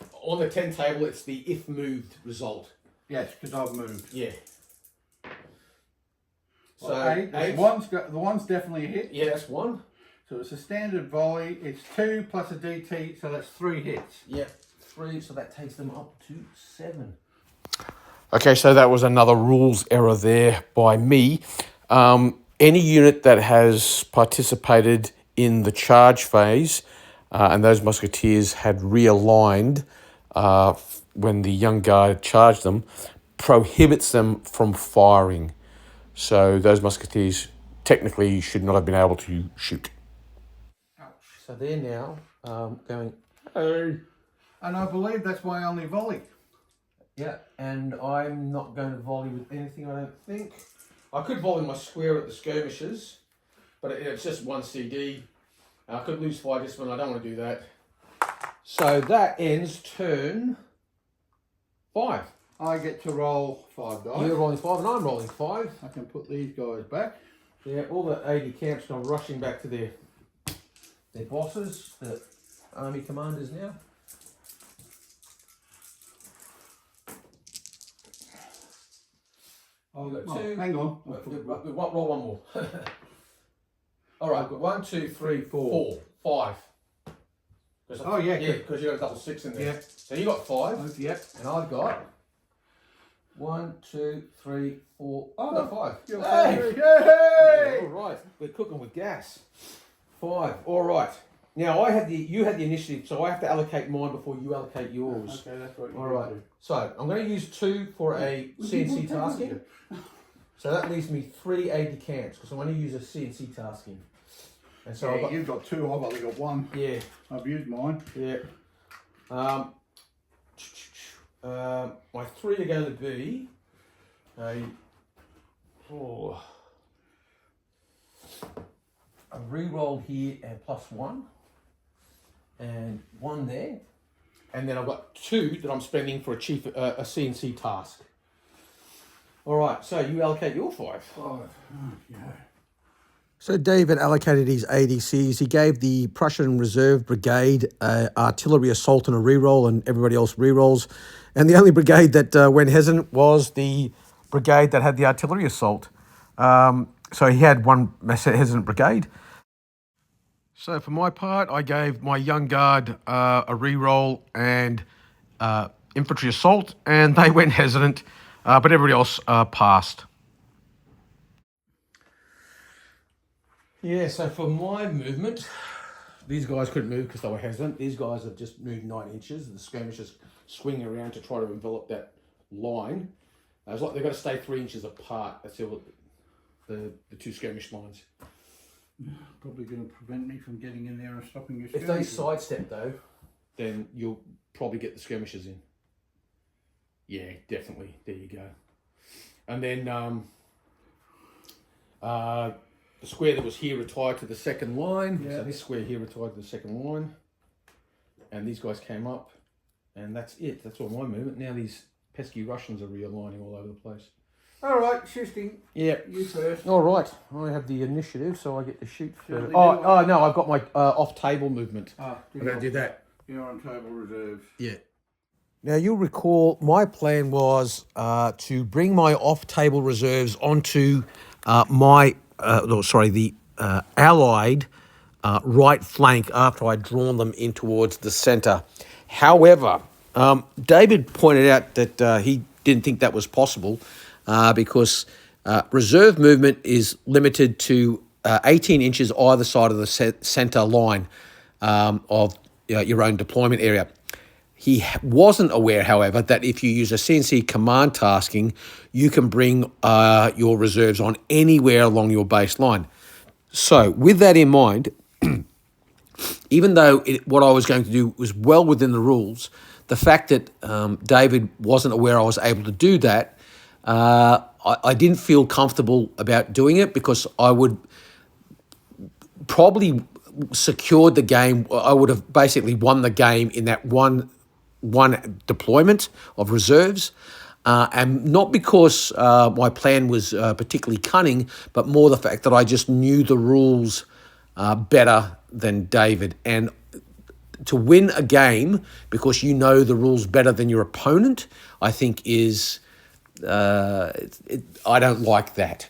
10 table. It's the if moved result. Yes, because I've moved. Yeah. So So eight. The one's definitely a hit. Yeah, that's 1. So it's a standard volley. It's 2 plus a DT, so that's 3 hits. Yeah, 3. So that takes them up to 7. Okay, so that was another rules error there by me. Any unit that has participated in the charge phase and those musketeers had realigned when the young guard charged them, prohibits them from firing. So those musketeers technically should not have been able to shoot. So they're now going. And I believe that's my only volley. Yeah, and I'm not going to volley with anything, I don't think. I could volley my square at the skirmishes, but it's just 1 CD. I could lose fire discipline, I don't want to do that. So that ends turn 5. I get to roll 5 dice. You're rolling 5 and I'm rolling 5. I can put these guys back. Yeah, all the 80 camps are rushing back to their bosses, the army commanders now. Oh, You've got 2. hang on. Roll one more. All right, I've got 1, 2, 3, 4, 5. Oh, yeah. Yeah, because you got a double 6 in there. Yeah. So you got 5, Oh, yep. and I've got 1, 2, 3, 4. Oh, I got 5. You're Hey! Yay! All right, we're cooking with gas. 5. All right. Now you had the initiative, so I have to allocate mine before you allocate yours. Okay, that's what you All right. So I'm going to use 2 for a CNC tasking. So that leaves me 3 AD camps because I'm going to use a CNC tasking. And so So I've got, you've got 2, I've only got 1. yeah, I've used mine. yeah. My 3 are going to be a re-roll here and +1, and 1 there, and then I've got 2 that I'm spending for a CNC task. All right, so you allocate your 5. 5. Oh, yeah. So David allocated his ADCs. He gave the Prussian Reserve Brigade artillery assault and a reroll, and everybody else rerolls. And the only brigade that went hesitant was the brigade that had the artillery assault. So he had one hesitant brigade. So for my part, I gave my young guard a reroll and infantry assault, and they went hesitant, but everybody else passed. Yeah, so for my movement, these guys couldn't move because they were hesitant. These guys have just moved 9 inches. The skirmishers swing around to try to envelop that line. It's like they've got to stay 3 inches apart. That's all the 2 skirmish lines. Probably going to prevent me from getting in there and stopping your If they skirmishes. sidestep though, then you'll probably get the skirmishers in. Yeah, definitely. There you go. And then the square that was here retired to the second line. Yeah. So this square here retired to the second line. And these guys came up. And that's it. That's all my movement. Now these pesky Russians are realigning all over the place. All right, shifting. Yeah. You first. All right. I have the initiative, so I get to shoot first. Certainly Oh, do. no, I've got my off-table movement. Ah, I'm going to do that. You're on table reserves. Yeah. Now, you'll recall my plan was to bring my off-table reserves onto the Allied right flank after I'd drawn them in towards the centre. However, David pointed out that he didn't think that was possible because reserve movement is limited to 18 inches either side of the centre line of your own deployment area. He wasn't aware, however, that if you use a CNC command tasking, you can bring your reserves on anywhere along your baseline. So with that in mind, even though what I was going to do was well within the rules, the fact that David wasn't aware I was able to do that, I didn't feel comfortable about doing it, because I would probably secured the game. I would have basically won the game in that one deployment of reserves. And not because my plan was particularly cunning, but more the fact that I just knew the rules better than David. And to win a game because you know the rules better than your opponent, I think is, I don't like that.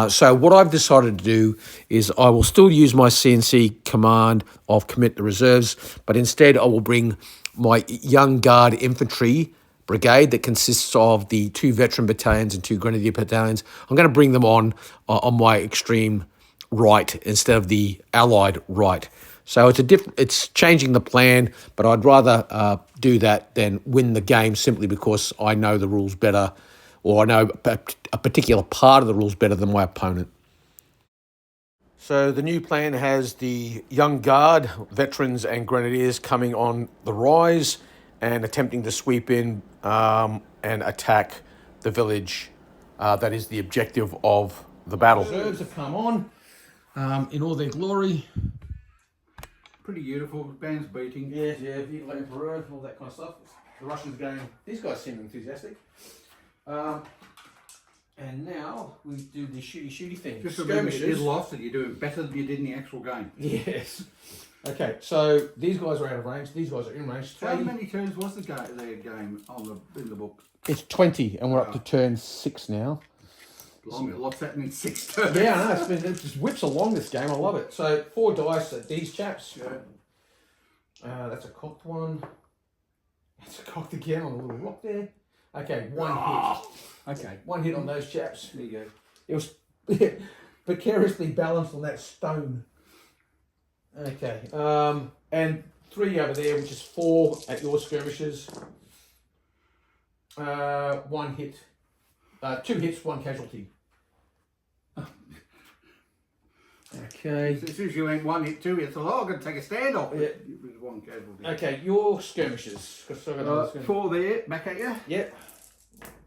So what I've decided to do is I will still use my CNC command of commit the reserves, but instead I will bring my Young Guard infantry brigade that consists of the 2 veteran battalions and 2 grenadier battalions. I'm going to bring them on my extreme right instead of the allied right. So it's changing the plan, but I'd rather do that than win the game simply because I know the rules better, or I know a particular part of the rules better than my opponent. So the new plan has the Young Guard, veterans and grenadiers coming on the rise and attempting to sweep in and attack the village. That is the objective of the battle. Reserves have come on in all their glory. Pretty beautiful. Band's beating. Yeah, like Emperor, all that kind of stuff. The Russians going, these guys seem enthusiastic. And now we do the shooty thing. Just remember, you lost and you're doing better than you did in the actual game. Yes. Okay, so these guys are out of range. These guys are in range. How many turns was their game in the book? It's 20, and we're up to turn 6 now. Blimey, what's happening in 6 turns? Yeah, I know. It just whips along this game. I love it. So 4 dice at these chaps. Yeah. That's a cocked one. That's a cocked again on the little rock there. Okay, one hit. Okay, one hit on those chaps. There you go. It was precariously balanced on that stone. Okay, and 3 over there, which is 4 at your skirmishes. 1 hit. 2 hits, 1 casualty. Okay. As soon as you went 1 hit, 2 hits, I'm going to take a stand off. Yeah. It was 1 casualty. Okay, your skirmishes. 4 there, back at you. Yep.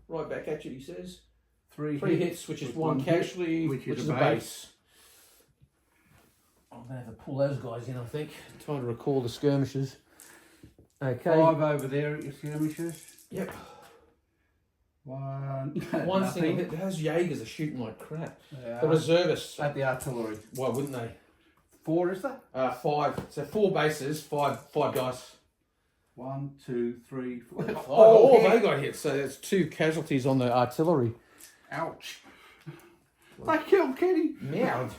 Right back at you, he says. 3 hits, which is 1 casualty, which is a base. I'm going to have to pull those guys in, I think. Trying to recall the skirmishes. Okay. 5 over there at your skirmishes. Yep. 1 single hit. Those Jaegers are shooting like crap. Yeah. The reservists. At the artillery. Why wouldn't they? 4 is there? 5. So 4 bases, 5 dice. 1, 2, 3, 4. Oh, they got hit. So there's 2 casualties on the artillery. Ouch. They killed Kenny. Meowed.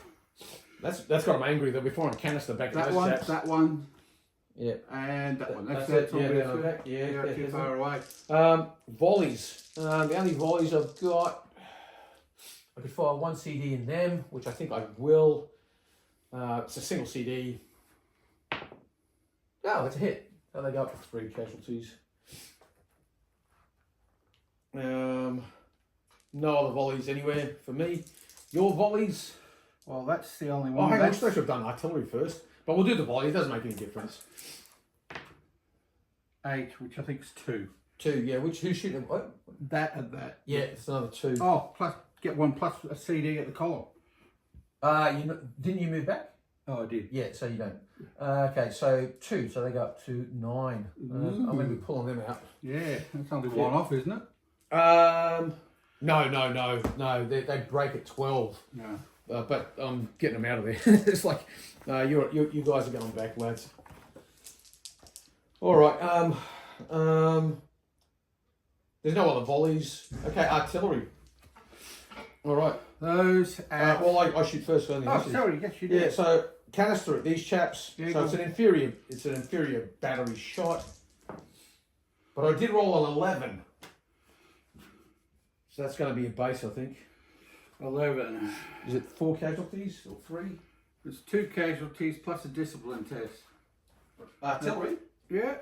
That's got them angry. They'll be firing canister back at those chaps. That one. Yeah. And that one. That's it. all Yeah, good. back. Yeah, Too far away. Volleys. The only volleys I've got, I could fire 1 CD in them, which I think I will. It's a single CD. Oh, it's a hit. So they go up to 3 casualties. No other volleys anywhere for me. Your volleys? Well, that's the only Oh, one. hang on, I should have done artillery first. But we'll do the volley. It doesn't make any difference. 8, which I think is 2. 2, yeah. Who's shooting? What? That and that. Yeah, it's another 2. Oh, plus get 1 plus a CD at the column. Didn't you move back? Oh, I did. Yeah, so you don't. Okay, so 2, so they go up to 9. I'm going to be pulling them out. Yeah, that's only 1 off, isn't it? No. They break at 12. No. But I'm getting them out of there. It's like, you guys are going back, lads. All right. There's no other volleys. Okay, artillery. All right. Those. Well, I shoot first. Sorry. Yes, you did. Yeah. So canister at these chaps. Yeah, so it's an inferior battery shot. But I did roll an 11. So that's going to be a base, I think. 11. Is it 4 casualties or 3? There's 2 casualties plus a discipline test. Artillery? Yeah.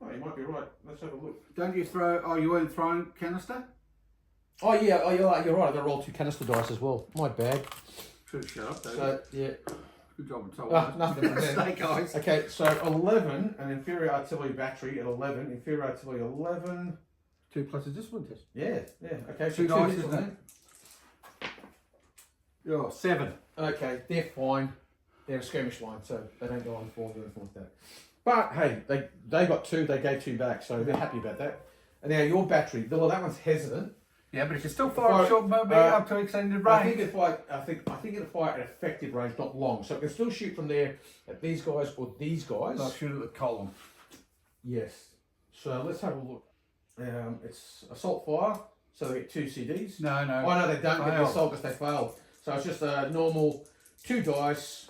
Oh, you might be right. Let's have a look. Don't you throw? Oh, you weren't throwing canister? Oh, yeah. Oh, you're right. I've got to roll 2 canister dice as well. My bad. Should shut up, though. So, yeah. Good job on Ah, nothing. Mistake, guys. Okay, so 11, an inferior artillery battery at 11, inferior artillery 11. 2 plus a discipline test. Yeah. Okay, so 2 dice, hits isn't on it? Oh, 7. that. Okay, they're fine. They're a skirmish line, so they don't go on form or anything like that. But hey, they got 2, they gave 2 back, so they're happy about that. And now your battery, well, that one's hesitant. Yeah, but it can still fire a short movement up to extended I range. think it'll fire at effective range, not long. So it can still shoot from there at these guys or these guys. I'll shoot at the column. Yes. So let's have a look. It's assault fire, so they get 2 CDs. No. Oh no, they don't get the Failed. assault because they failed. So it's just a normal 2 dice.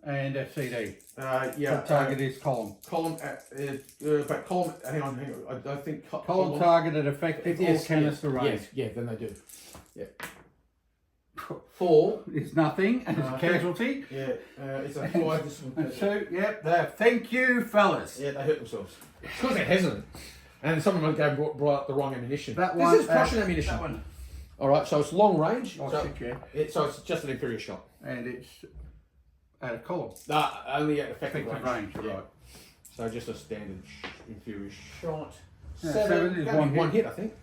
And a CD. Yeah. The target is column. Column. But column. Hang on. I think Column targeted effective or canister range. Yes. Yeah. Then they do. Yeah. 4. It's nothing, and it's a casualty. Yeah. It's a 5. This one. And 2, yep, there. Thank you, fellas. Yeah, they hurt themselves. It's because they're hesitant. And some of them go brought up the wrong ammunition. That one. This is Prussian ammunition. That one. All right, so it's long range. Oh, so, shit, yeah. so it's just an inferior shot. And it's at a column. Only at effective Effective range. range, Yeah. right. So just a standard inferior shot. Yeah, 7 7 is that'd be one hit, I think.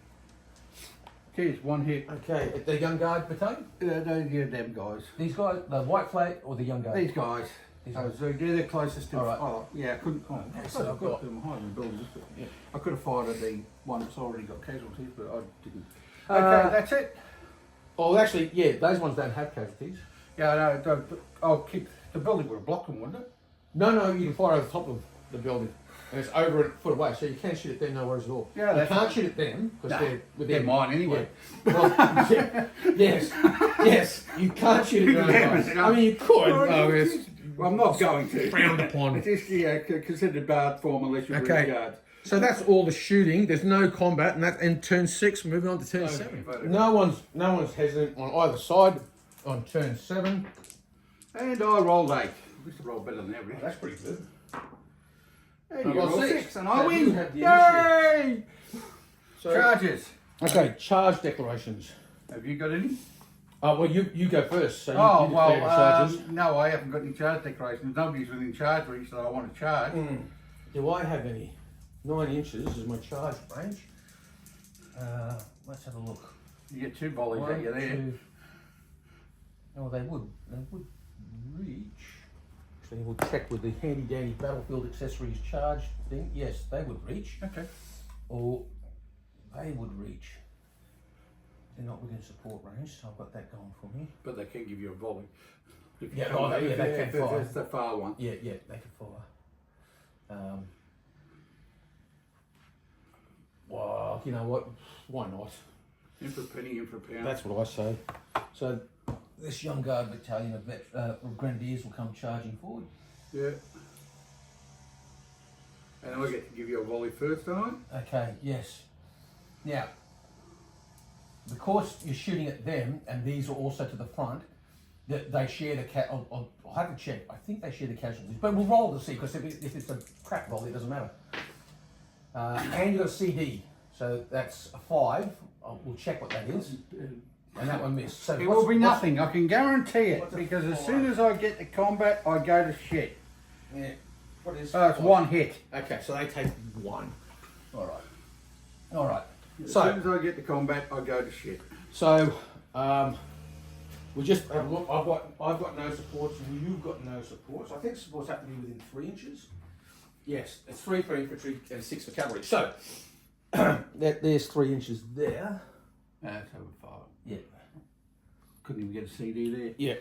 Cheers, 1 hit. Okay, the Young Guard battalion. Those are them guys. These guys, the white flag or the Young Guard? These guys. They're the closest to. All right. Oh, yeah, I couldn't. Oh, so I've got them hiding in buildings. But Yeah. I could have fired at the one that's already got casualties, but I didn't. Okay, that's it. Oh, actually, yeah, those ones don't have casualties. Yeah, no, don't. I'll keep. The building would have blocked them, wouldn't it? No, you can fire over the top of the building. And it's over a foot away, so you can shoot at them, no worries at all. Yeah, you that's can't fine. shoot at them because Nah, they're within. they're mine anyway. Yeah. Well, yes, you can't shoot at your own Yeah, guys. but, I mean, you could. Oh, it's Well, I'm not going to. frowned upon. It's just considered bad for militia Okay. guards. So that's all the shooting. There's no combat, and that's in turn 6. Moving on to turn 7. No one's hesitant on either side on turn 7. And I rolled 8. I wish I rolled better than average. That's pretty good. And I you rolled rolled 6. 6, and I So you win. have the Yay! So, Charges. okay, charge declarations. Have you got any? Well, you go first. So you Oh, declare your charges. no, I haven't got any charge declarations. Nobody's within charge reach that I want to charge. Do I have any? 9 inches is my charge range. Let's have a look. You get 2 volleys at you there. 2. Oh, they would reach. So we'll check with the handy dandy battlefield accessories charge thing. Yes, they would reach. Okay. Or they would reach. They're not within support range, so I've got that going for me. But they can give you a volley. If Yeah, you come oh, back, yeah, they if can fire. That's the far one. Yeah, they could fire. Well, you know what? Why not? In for a penny, in for a pound. That's what I say. So this Young Guard battalion of Grenadiers will come charging forward. Yeah. And I get to give you a volley first, don't Okay, yes. Now, because you're shooting at them, and these are also to the front, that they share the I'll have to check. I think they share the casualties, but we'll roll to see because if it's a crap volley, it doesn't matter. And you've got a CD, so that's a 5. We'll check what that is, and that one missed. So It will be nothing, I can guarantee it, because as soon as I get to combat, I go to shit. Yeah. What is? Oh, it's 1 hit. Okay, so they take 1. All right. All right. As So, soon as I get to combat, I go to shit. so we just have a look. I've got no supports, and you've got no supports. I think supports have to be within 3 inches. Yes, it's 3 for infantry and 6 for cavalry. So there's 3 inches there. That's over 5. Yeah. Couldn't even get a CD there. Yeah.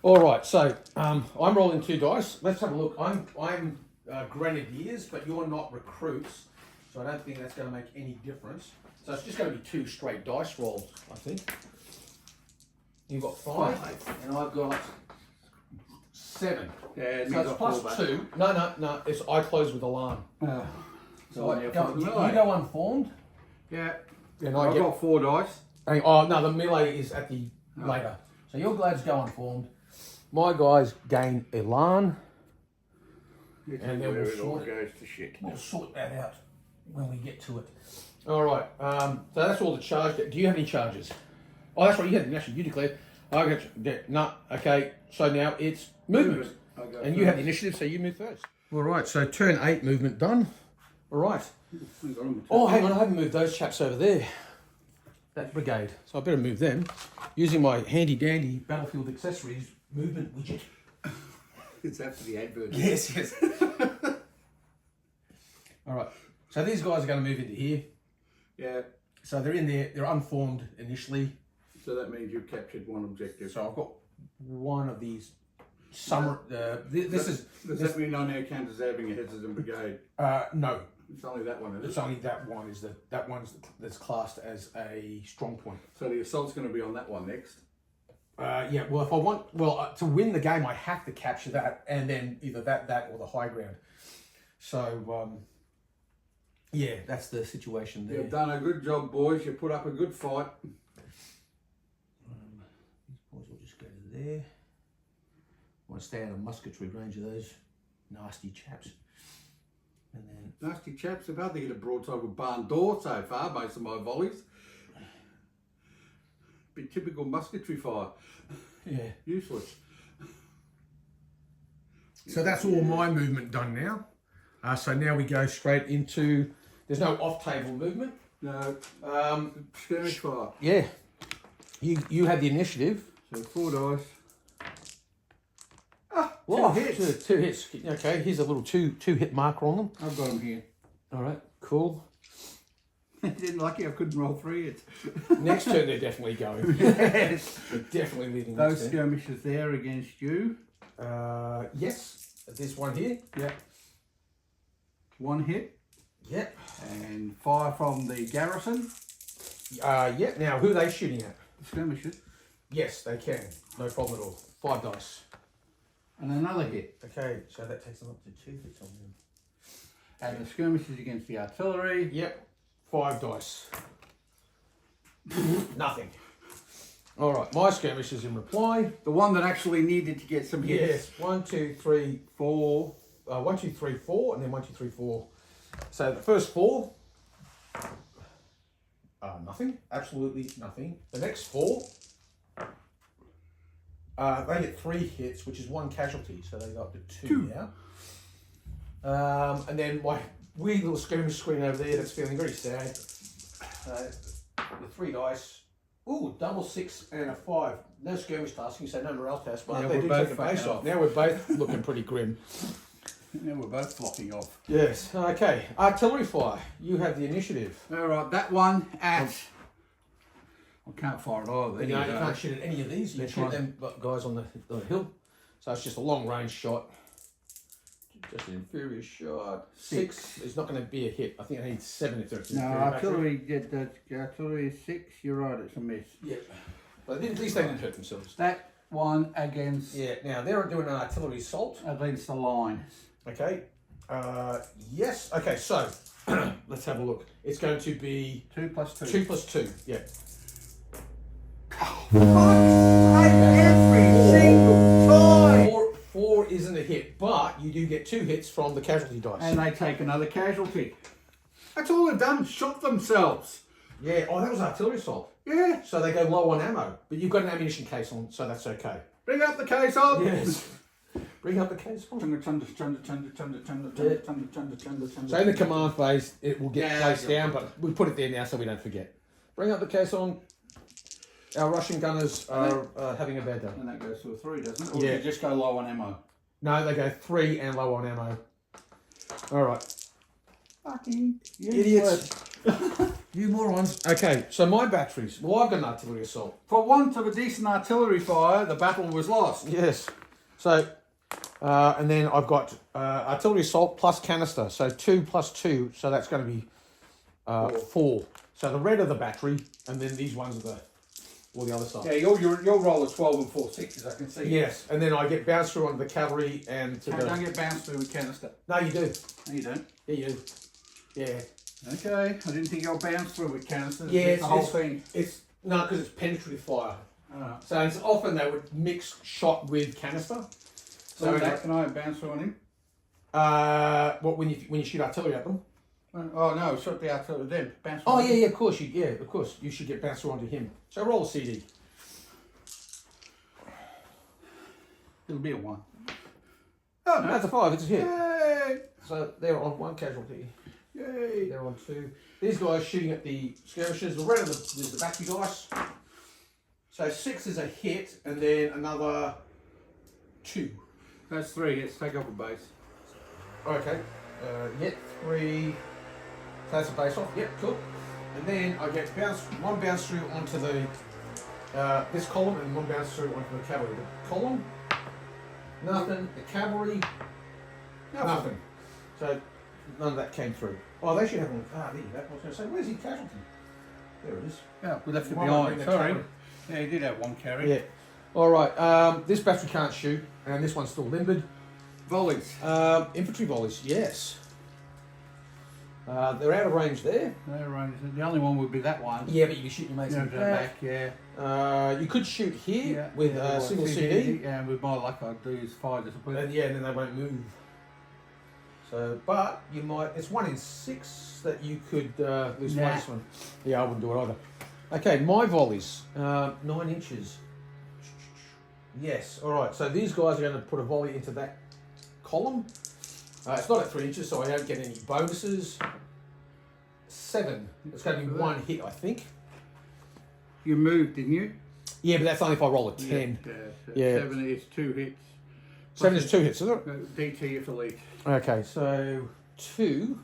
All right. So I'm rolling 2 dice. Let's have a look. I'm grenadiers, but you're not recruits, so I don't think that's going to make any difference. So it's just going to be 2 straight dice rolls, I think. You've got 5, and I've got 7. Yeah, So it's plus 2. No. It's I close with alarm. So I you go unformed. Yeah. And I've got 4 dice. Oh no, the melee is at the later. So your glades go unformed. My guys gain elan. And then it all goes to shit. We'll sort that out when we get to it. All right. So that's all the charge. Do you have any charges? Oh, that's right. You had actually. You declared. I got no. Okay. So now it's movement. I'll go And you have the first. initiative, so you move first. All right, so turn 8 movement done. All right. Hang on, Oh, hang on, I haven't moved those chaps over there. That brigade. So I better move them using my handy dandy battlefield accessories movement widget. It's after the advert. Yes, yes. All right. So these guys are going to move into here. Yeah. So they're in there. They're unformed initially. So that means you've captured one objective. So I've got one of these. Summer. This Does that mean on our count as having a hesitant brigade? no. It's only that one, is It's it? only that one is that one's that's classed as a strong point. So the assault's going to be on that one next. Yeah. Well, if I want to win the game, I have to capture that, and then either that or the high ground. So yeah, that's the situation there. You've done a good job, boys. You put up a good fight. These boys will just go to there. I want to stay out of musketry range of those nasty chaps. And then Nasty chaps. I've hardly hit a broadside with barn door so far, most of my volleys. Be typical musketry fire. yeah. Useless. So that's all my movement done now. So now we go straight into. There's no off-table movement. No, skirmish fire. Yeah. You had the initiative. So 4 dice. Wow, hits. Two hits. Okay, here's a little two hit marker on them. I've got them here. All right, cool. Didn't lucky I couldn't roll 3 hits. Next turn they're definitely going. Yes. They're definitely leaving. Those next turn. skirmishes there against you. Yes. This one here. Yep. 1 hit. Yep. And fire from the garrison. Yeah. Now who are they shooting at? The skirmishes. Yes, they can. No problem at all. 5 dice. And another hit. Okay, so that takes them up to 2 hits on them. And the skirmishes against the artillery. Yep. 5 dice. Nothing. All right, my skirmish is in reply. The one that actually needed to get some hits. Yes. 1, 2, 3, 4. 1, 2, 3, 4, and then 1, 2, 3, 4. So the first 4. Nothing. Absolutely nothing. The next 4. They get 3 hits, which is 1 casualty, so they go up to 2 now. And then my weird little skirmish screen over there that's feeling very sad. The 3 dice. Ooh, double 6 and a 5. No skirmish tasking, so no morale test. But Yeah, they we're do both take a base fucking off. off. Now we're both looking pretty grim. Now we're both flocking off. Yes. Okay. Artillery fire. You have the initiative. All right, that one at. I can't fire it either. You can't shoot at any of these. You That's shoot right. them guys on the hill. So it's just a long range shot. Just an inferior shot. 6 is not going to be a hit. I think I need 7 if it's No, inferior battery. artillery is 6. You're right, it's a miss. Yep. But at least they didn't hurt themselves. That one against Yeah. Now they're doing an artillery assault. against the line. Okay. Yes. Okay. So let's have a look. It's going to be 2 plus 2. 2 plus 2. Yeah. Every single time. 4 isn't a hit, but you do get 2 hits from the casualty dice. And they take another casualty. That's all they've done, shot themselves. Yeah. Oh, that was artillery assault. Yeah. So they go low on ammo, but you've got an ammunition case on, so that's okay. Bring up the case on. Yes. Bring up the case on. So in the command phase, it will get Yeah, placed yeah. down, but we put it there now so we don't forget. Bring up the case on. Our Russian gunners are having a bad day. And that goes to a 3, doesn't it? Or Yeah. does it just go low on ammo? No, they go 3 and low on ammo. All right. Fucking Idiots. You morons. Okay, so my batteries. Well, I've got an artillery assault. For want of a decent artillery fire, the battle was lost. Yes. So, and then I've got artillery assault plus canister. So 2 plus 2. So that's going to be 4. So the red are the battery, and then these ones are the other side. Yeah, you'll roll a 12 and 4 6s, I can see. Yes, and then I get bounced through onto the cavalry and to Don't the. get bounced through with canister. No, you do. No, you don't. Yeah, you do. Yeah. Okay, I didn't think you'll bounce through with canister. Yeah, It's the whole thing. It's no, because it's penetrative fire. Alright. So it's often they would mix shot with canister. So So that, can I bounce through on him? what when you shoot artillery at them? Oh no, shot the artillery then. Bounce Oh through. yeah, of course you should get bounced through onto him. So roll a CD. It'll be a 1. Oh, no, that's a 5. It's a hit. Yay! So they're on 1 casualty. Yay! They're on 2. These guys shooting at the skirmishers. The red is the battery dice. So 6 is a hit, and then another 2. That's 3 hits. Take off a base. Okay. Yep, 3. So that's a base off. Yep, cool. And then I get one bounce through onto the this column, and one bounce through onto the cavalry. The column, nothing. The cavalry, nothing. So none of that came through. Oh, they should have one. Ah, there you go. I was going to say, where's your casualty? There it is. Yeah, we left it One behind. in the Sorry. cavalry. Yeah, he did have 1 carry. Yeah. All right. This battery can't shoot, and this one's still limbered. Volleys. Infantry volleys, yes. They're out of range there. No range. The only one would be that one. Yeah, but you can shoot your mates Yeah, in the go back. back. Yeah. You could shoot here Yeah, with yeah, a single CD. Yeah, and with my luck, I'd do is 5 discipline. And yeah, and then they won't move. So, but you might. It's 1 in 6 that you could lose Nah. this one. Yeah, I wouldn't do it either. Okay, my volleys, 9 inches. Yes. All right. So these guys are going to put a volley into that column. It's not at 3 inches, so I don't get any bonuses. 7. It's going to be 1 hit, I think. You moved, didn't you? Yeah, but that's only if I roll a 10. Yeah. Yeah. 7 is 2 hits. 7 is 2 hits, is it? DT you for lead. Okay, so 2.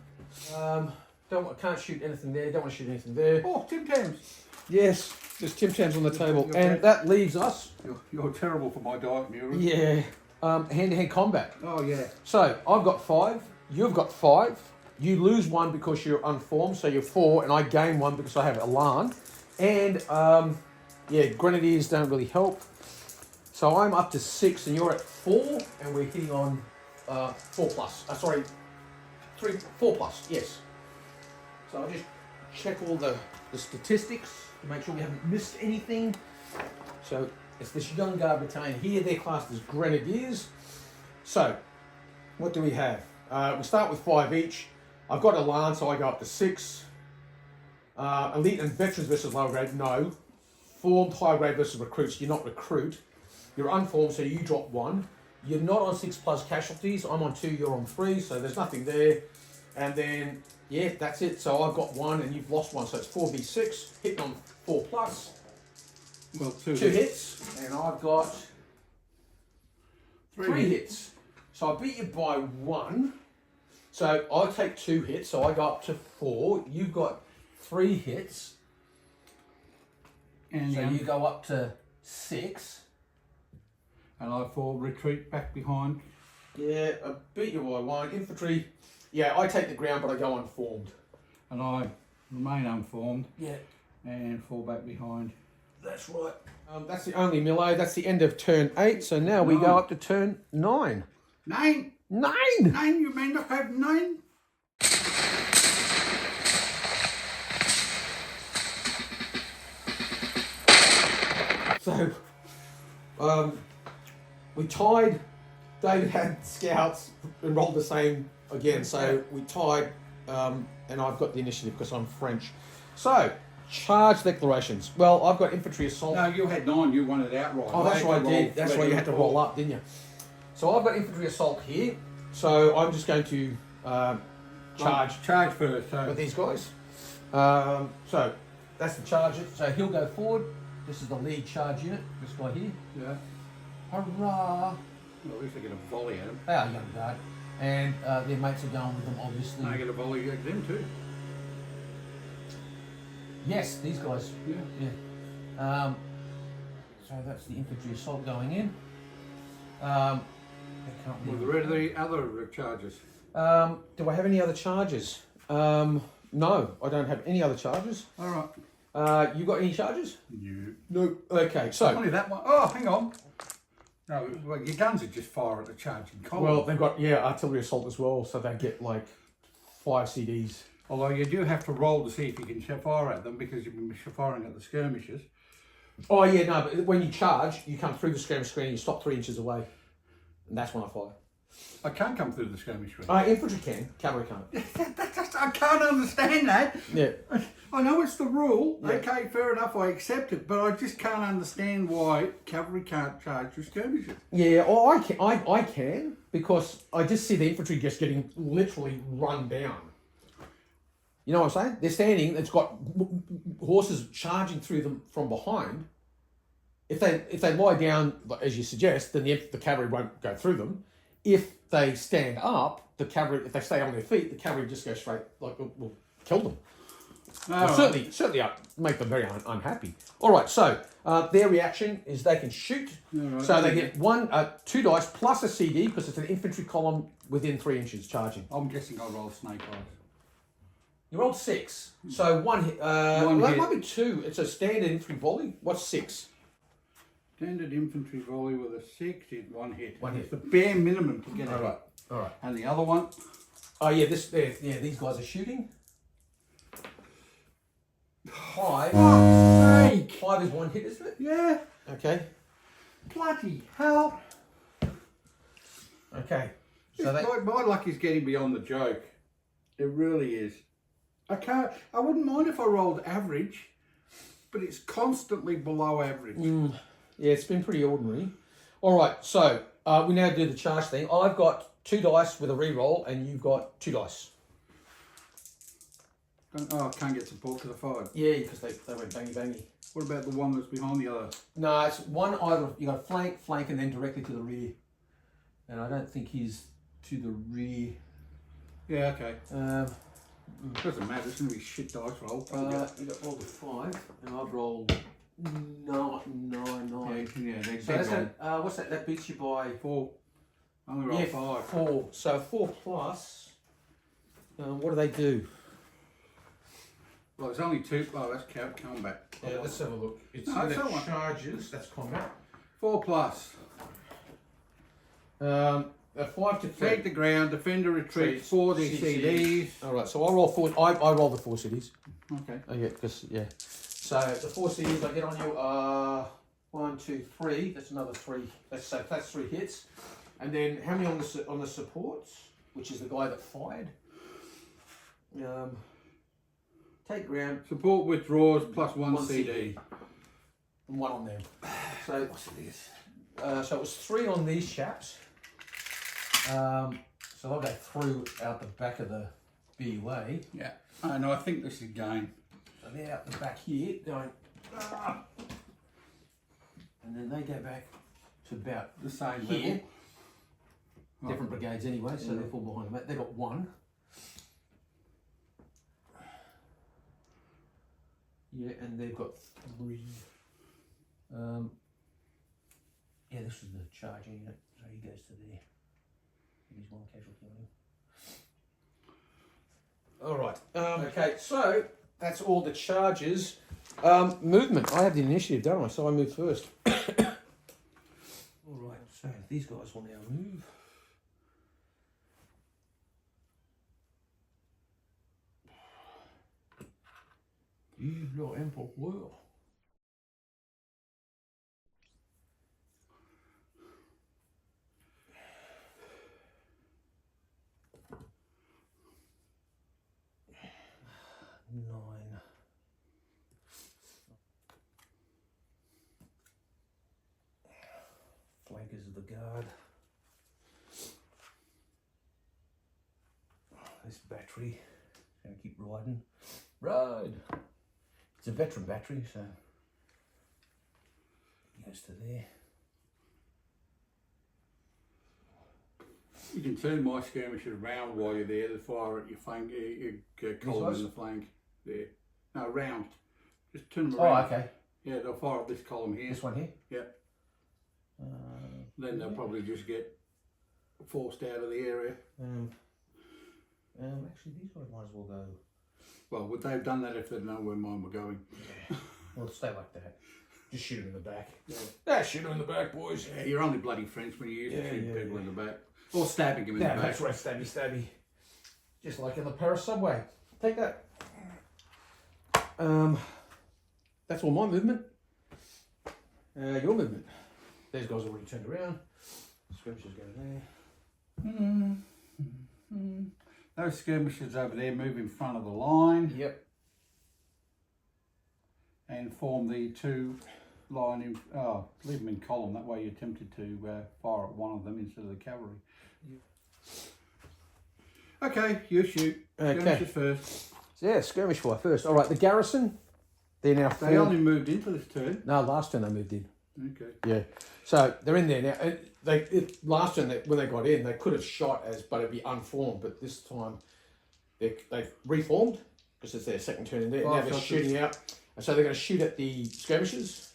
Can't shoot anything there. Don't want to shoot anything there. Oh, Tim Tams. Yes, there's Tim Tams on the table, You're and bad. that leaves us. You're terrible for my diet, Mural. Yeah, hand-to-hand combat. Oh, yeah. So I've got 5. You've got 5. You lose 1 because you're unformed, so you're 4, and I gain 1 because I have Elan. And yeah, grenadiers don't really help. So I'm up to 6, and you're at 4, and we're hitting on 4 plus. Sorry, 4 plus. Yes. So I'll just check all the statistics to make sure we haven't missed anything. So it's this young guard battalion here. They're classed as grenadiers. So what do we have? We start with 5 each. I've got Elan, so I go up to 6. Elite and veterans versus lower grade, no. Formed, higher grade versus recruits, you're not recruit. You're unformed, so you drop 1. You're not on 6 plus casualties. I'm on 2, you're on 3, so there's nothing there. And then, yeah, that's it. So I've got 1 and you've lost 1, so it's 4v6, hitting on 4 plus. Well, 2 hits, and I've got 3 hits. So I beat you by 1. So I take 2 hits, so I go up to 4. You've got 3 hits. And So you go up to 6. And I fall retreat back behind. Yeah, I beat you by 1. Infantry, yeah, I take the ground, but I go unformed. And I remain unformed Yeah, and fall back behind. that's right. That's the only melee. That's the end of turn 8. So now we 9. go up to turn 9. 9! 9! 9, you may not have 9. So, we tied. David had scouts and rolled the same again. So we tied, and I've got the initiative because I'm French. So, charge declarations. Well, I've got infantry assault. No, you had 9, you won it outright. Oh, that's had right, to I roll did. That's right, you ready had to for- roll up, didn't you? So I've got infantry assault here. So I'm just going to charge Charge first. So with these guys. So that's the charge. So he'll go forward. This is the lead charge unit. This guy here. yeah. Hurrah! Well, at least I get a volley at him. They are young guard. And their mates are going with them, obviously. I get a volley at them too. Yes, these guys. Yeah. Yeah. So that's the infantry assault going in. They can't Well, leave. the red are the other charges. Do I have any other charges? No, I don't have any other charges. All right. You got any charges? You. No. Okay, so Only that one. Oh, hang on. No, well, your guns are just fire at the charging column. well, they've got artillery assault as well, so they get like 5 CDs. Although you do have to roll to see if you can fire at them because you've been firing at the skirmishers. Oh yeah, no, but when you charge, you come through the skirmish screen and you stop 3 inches away, and that's when I fire. I can't come through the skirmish screen. Infantry can, cavalry can't. I can't understand that. Yeah. I know it's the rule. Yeah. Okay, fair enough. I accept it, but I just can't understand why cavalry can't charge through skirmishes. Yeah, well, I can, because I just see the infantry just getting literally run down. You know what I'm saying? They're standing. It's got horses charging through them from behind. If they lie down, as you suggest, then the cavalry won't go through them. If they stand up, the cavalry, if they stay on their feet, the cavalry just go straight, like, will kill them. Well, certainly make them very unhappy. All right, so their reaction is they can shoot. Right. So they get 2 dice plus a CD, because it's an infantry column within 3 inches charging. I'm guessing I'll roll snake eyes. You rolled 6, so one hit. One that hit. might be 2. It's a standard infantry volley. What's 6? Standard infantry volley with a 6 is 1 hit. One hit. It's the bare minimum to get a hit. All right. And the other one, Oh yeah, these guys are shooting. 5. snake. 5 is 1 hit, isn't it? Yeah, Okay. bloody hell. Okay. So they. My luck is getting beyond the joke. It really is. I wouldn't mind if I rolled average, but it's constantly below average. Yeah, it's been pretty ordinary. All right, so we now do the charge thing. I've got 2 dice with a re-roll, and you've got 2 dice. I can't get support because I fired. Yeah, because they went bangy bangy. What about the one that's behind the other? No, it's one either. You got flank, and then directly to the rear. And I don't think he's to the rear. Yeah, okay. Doesn't matter. It's going to be shit dice roll. You got rolled a 5, and I've rolled 9. Yeah, they So that's what's that? That beats you by 4. I only rolled 5. 4. So 4 plus. What do they do? Well, it's only 2. Oh, that's combat. Yeah, let's have a look. It's No, in that's the not one. charges. That's combat. 4 plus. A 5 to 3. Take the ground. Defender retreats. 4 DCDs. All right, so I roll 4. I roll the 4 cities. Okay. Oh yeah, because yeah. So the 4 cities I get on you are 1, 2, 3. That's another 3. That's 3 hits. And then how many on the supports? Which is the guy that fired. Take ground. Support withdraws plus 1 1 CD. And 1 on them. So so it was 3 on these chaps. So I'll go through out the back of the BUA. Yeah. Oh, no, I think this is game. So they're out the back here going, and then they go back to about The same here. level. Different brigades anyway, so they're full behind them. They've got 1. Yeah, and they've got 3. Yeah, this is the charging unit, so he goes to there. He's 1 casualty on him. All right. Okay, so that's all the charges. Movement. I have the initiative, don't I? So I move first. All right. So these guys will now move. Vive l'empereur. Nine. Flankers of the guard. This battery is going to keep riding. Ride! It's a veteran battery, so it goes to there. You can turn my skirmishers around while you're there. They fire at your flank, your column in the flank. There. No, round. Just turn them around. Oh, okay. Yeah, they'll fire at this column here. This one here? Yeah. Then they'll probably just get forced out of the area. Actually, these guys might as well go. Well, would they have done that if they'd known where mine were going? Yeah. Well, stay like that. Just shoot them in the back. Yeah. Shoot them in the back, boys. Yeah, you're only bloody French when you used to shoot people in the back. Or stabbing them in Yeah, the back. that's right, stabby, stabby. Just like in the Paris subway. Take that. That's all my movement. Your movement. These guys already turned around. Skirmishers go there. Those skirmishers over there move in front of the line. Yep. and form the two line in. Oh, leave them in column. That way you're tempted to fire at one of them instead of the cavalry. Okay, you shoot. Skirmishes first. So yeah, skirmish fire first. All right, the garrison. They're now They only moved into this turn. No, last turn they moved in. Okay. Yeah, so they're in there now. And last turn when they got in, they could have shot but it'd be unformed. But this time they've reformed because it's their second turn in there. Now they're shooting out, and so they're going to shoot at the skirmishers.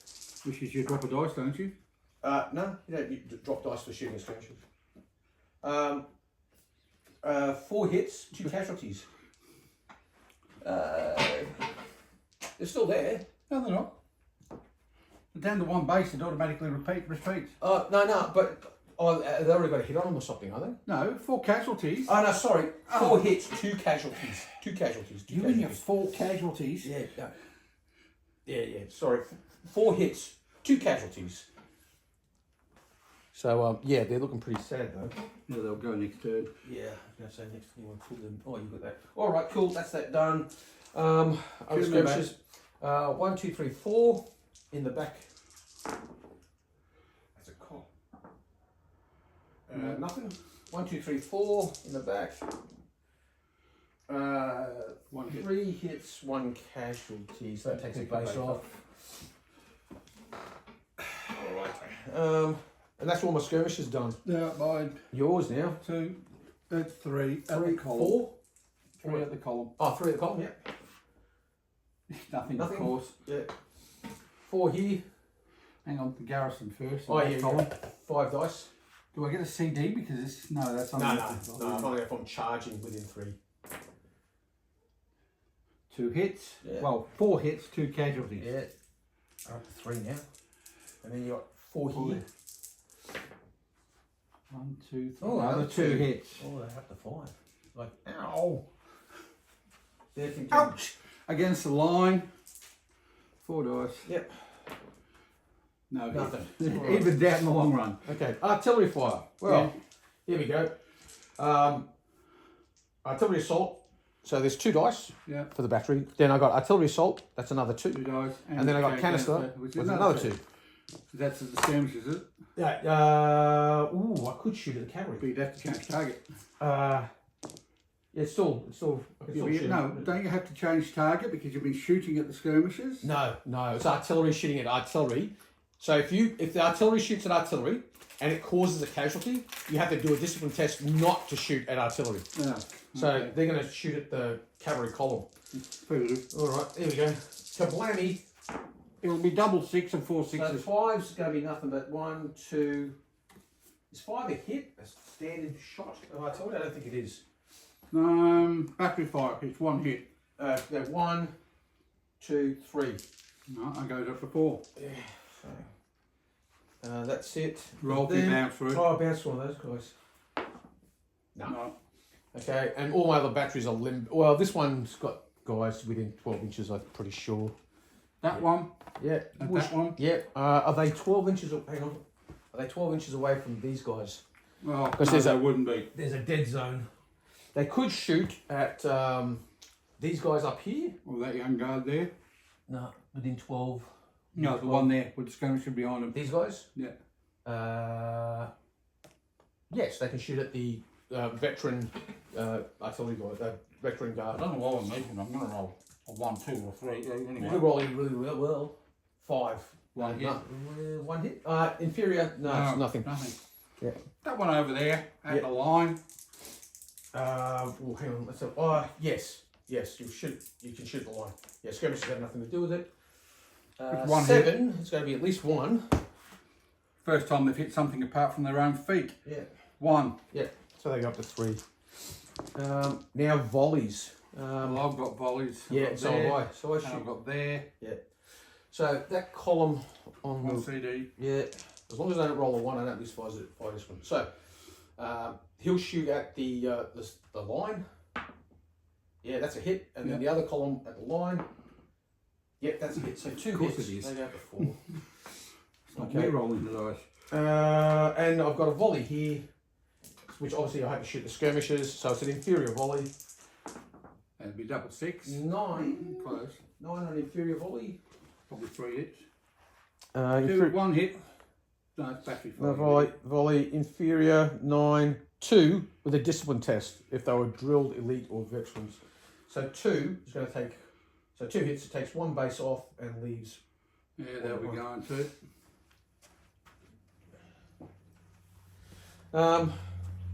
Which is you drop a dice, don't you? No, you don't. You drop dice for shooting skirmishers. 4 hits, 2 casualties. They're still there. No, they're not. They're down to one base, it automatically retreats. No, but they already got a hit on them or something, are they? No, 4 casualties. Oh no, sorry. 4 hits, 2 casualties. 2 casualties. You and your 4 casualties. Yeah, no. Yeah. Sorry, 4 hits, 2 casualties. So yeah, they're looking pretty sad though. Yeah, they'll go next turn. Yeah, I was going to say next thing you want to pull them. Oh, you got that. All right, cool. That's that done. Other skirmishes. 1, 2, 3, 4 in the back. That's a call. Nothing. 1, 2, 3, 4 in the back. 1 hit. 3 hits, 1 casualty. So that takes a base off. All right. And that's all my skirmishes done. Yeah, mine. Yours now. 2, that's 3 at the column. 4. 3 at the column. Oh, 3 at the column. Yeah. Nothing, of course. Yeah. 4 here. Hang on, the garrison first. Oh yeah, column. 5 dice. Do I get a CD because this? No, that's No, not. I'm only if I'm charging within 3. 2 hits. Yeah. Well, 4 hits, 2 casualties. Yeah. Up to 3 now. And then you got 4 here. 1, 2, 3. Oh, another 2 hits. Oh, they're up to 5. Like, ow. They're thinking, Ouch! Against the line. 4 dice. Yep. No, Nothing. Even down in the long run. Okay, artillery fire. Well, here we go. Artillery assault. So there's 2 dice for the battery. Then I got artillery assault. That's another 2. 2 dice. And then I got canister, which is another 2. That's the skirmish, is it? Yeah. I could shoot at the cavalry. But you'd have to change target. Yeah, it's still. I can still shoot. No, don't you have to change target because you've been shooting at the skirmishes? No, it's artillery shooting at artillery. So if the artillery shoots at artillery and it causes a casualty, you have to do a discipline test not to shoot at artillery. Yeah. So they're going to shoot at the cavalry column. All right, there we go. Kablammy. It'll be double 6 and 4 So sixes. 5's going to be nothing but 1, 2. Is 5 a hit? A standard shot of artillery? I don't think it is. Battery fire. It's 1 hit. 1, 2, 3. No, I goes up to 4. Yeah. So, that's it. Roll the bounce through. Oh, bounce one of those guys. No. Okay, and all my other batteries are limb. Well, this one's got guys within 12 inches, I'm pretty sure. That one. Yeah. And that one. Yeah. Are they 12 inches? Hang on. Are they 12 inches away from these guys? Well, Because no, they wouldn't be. There's a dead zone. They could shoot at these guys up here. Well, that young guard there. No, within 12. No, the one there with the skirmisher behind him. These guys? Yeah. Yes, they can shoot at the veteran artillery guy, veteran I guard. don't know why I'm making. I'm going to roll a 1, 2 or 3. Anyway. You're rolling really well. 5. 1 hit. No, 1 hit. Inferior? No, it's nothing. Nothing. Yeah. That one over there at the line. Hang on. Let's yes. You can shoot the line. Yeah, skirmishes have nothing to do with it. 1 7. It's going to be at least 1. First time they've hit something apart from their own feet. Yeah. 1. Yeah. So they go up to 3. Now volleys. Well, I've got volleys. Yeah. So have I. So I And I've shoot. got there. Yeah. So that column on One the CD. yeah. As long as I don't roll a 1, I don't lose fire this one. So he'll shoot at the line. Yeah, that's a hit, and then the other column at the line. Yep, that's a hit. So 2 course hits. it is. They go up to 4. It's not me rolling the dice. And I've got a volley here, which obviously I have to shoot the skirmishers. So it's an inferior volley. That'd be double 6. 9. Close. 9 on inferior volley. Probably 3 hits. Inferior, 1 hit. No, it's battery the fire. volley inferior 9, 2 with a discipline test if they were drilled, elite, or veterans. So 2 is going to take. So 2 hits. It takes 1 base off and leaves. Yeah, they'll be going to.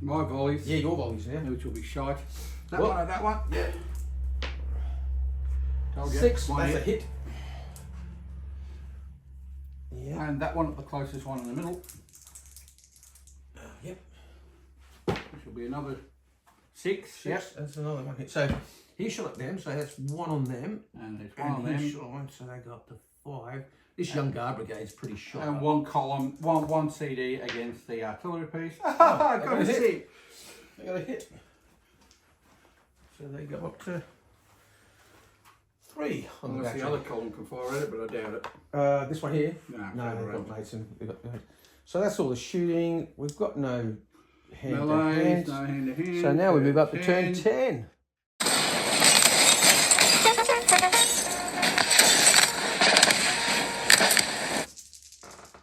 My volleys. Yeah, your volleys now. Which will be shite. That Well, one or that one? Yeah. Told you, 6. one That's a hit. hit. Yeah. And that one at the closest one in the middle. Yep. Which will be another 6. Yep. That's another one hit. So he shot at them. So that's 1 on them. And there's one on them. He shot one, so they got up to 5. This young guard brigade's pretty shot. And 1 column, one CD against the artillery piece. Oh, Got a hit. 6. They got a hit. So they go up to 3 on the Unless battery. the other column can fire at it, but I doubt it. This one here? No, they've got Mason. So that's all the shooting. We've got no hand to Melees, hand. no hand to hand. So now we move up to turn 10. 10.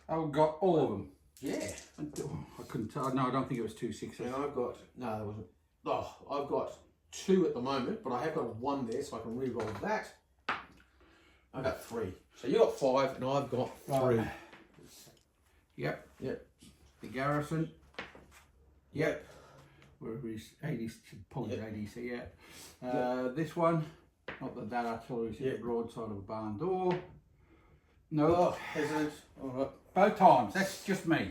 I've got all of them. Yeah. I couldn't tell. No, I don't think it was 2 6s. And I've got, no, there wasn't. Oh, I've got 2 at the moment, but I have got 1 there, so I can re-roll that. I've got 3. So you got 5, and I've got 3. Right. Yep. Yep. The garrison. Yep. Where is 80? Probably Yep. 80. Yeah. This one. Not that artillery's hit the broadside of a barn door. No. Oh, hesitant. All right. Both times. That's just me.